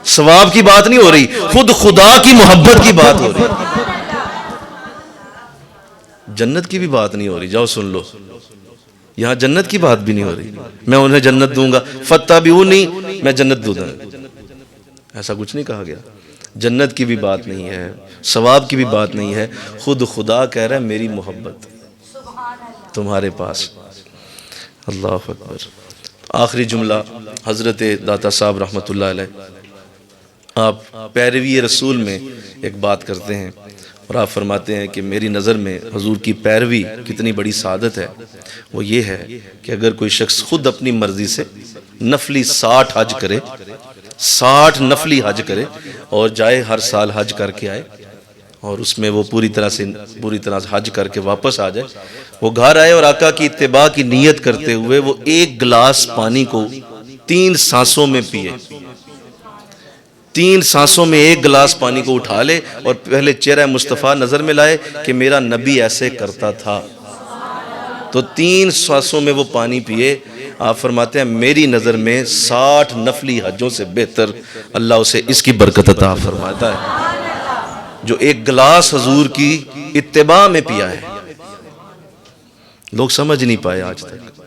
ثواب کی بات نہیں ہو رہی، خود خدا کی محبت کی بات ہو رہی، جنت کی بھی بات نہیں ہو رہی۔ جاؤ سن لو، یہاں جنت کی بات بھی نہیں ہو رہی، میں انہیں جنت دوں گا، فاتبعونی، میں جنت دوں گا، ایسا کچھ نہیں کہا گیا۔ جنت کی بھی بات نہیں ہے، ثواب کی بھی بات نہیں ہے، خود خدا کہہ رہا ہے میری محبت تمہارے پاس۔ اللہ اکبر۔ آخری جملہ حضرت داتا صاحب رحمۃ اللہ علیہ، آپ پیروی رسول میں ایک بات کرتے ہیں اور آپ فرماتے ہیں کہ میری نظر میں حضور کی پیروی کتنی بڑی سعادت ہے۔ وہ یہ ہے کہ اگر کوئی شخص خود اپنی مرضی سے نفلی 60 حج کرے، 60 نفلی حج کرے اور جائے ہر سال حج کر کے آئے، اور اس میں وہ پوری طرح سے حج کر کے واپس آ جائے، وہ گھر آئے اور آقا کی اتباع کی نیت کرتے ہوئے وہ ایک گلاس پانی کو 3 سانسوں میں پیے، 3 سانسوں میں ایک گلاس پانی کو اٹھا لے اور پہلے چہرہ مصطفیٰ نظر میں لائے کہ میرا نبی ایسے کرتا تھا، تو 3 سانسوں میں وہ پانی پیے۔ آپ فرماتے ہیں میری نظر میں 60 نفلی حجوں سے بہتر اللہ اسے اس کی برکت عطا فرماتا ہے جو ایک گلاس حضور کی اتباع میں پیا ہے۔ لوگ سمجھ نہیں پائے آج تک،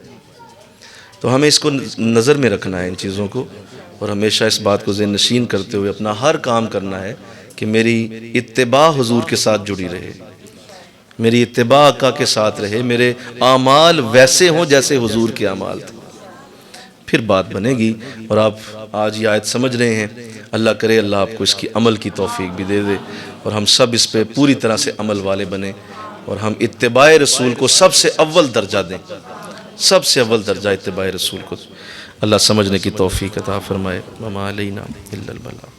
تو ہمیں اس کو نظر میں رکھنا ہے ان چیزوں کو، اور ہمیشہ اس بات کو ذہن نشین کرتے ہوئے اپنا ہر کام کرنا ہے کہ میری اتباع حضور کے ساتھ جڑی رہے، میری اتباع آقا کے ساتھ رہے، میرے اعمال ویسے ہوں جیسے حضور کے اعمال تھے، پھر بات بنے گی۔ اور آپ آج یہ آیت سمجھ رہے ہیں، اللہ کرے اللہ آپ کو اس کی عمل کی توفیق بھی دے دے، اور ہم سب اس پہ پوری طرح سے عمل والے بنیں، اور ہم اتباع رسول کو سب سے اول درجہ دیں، سب سے اول درجہ اتباع رسول کو۔ اللہ سمجھنے کی توفیق عطا فرمائے۔ وما علینا الا البلاغ۔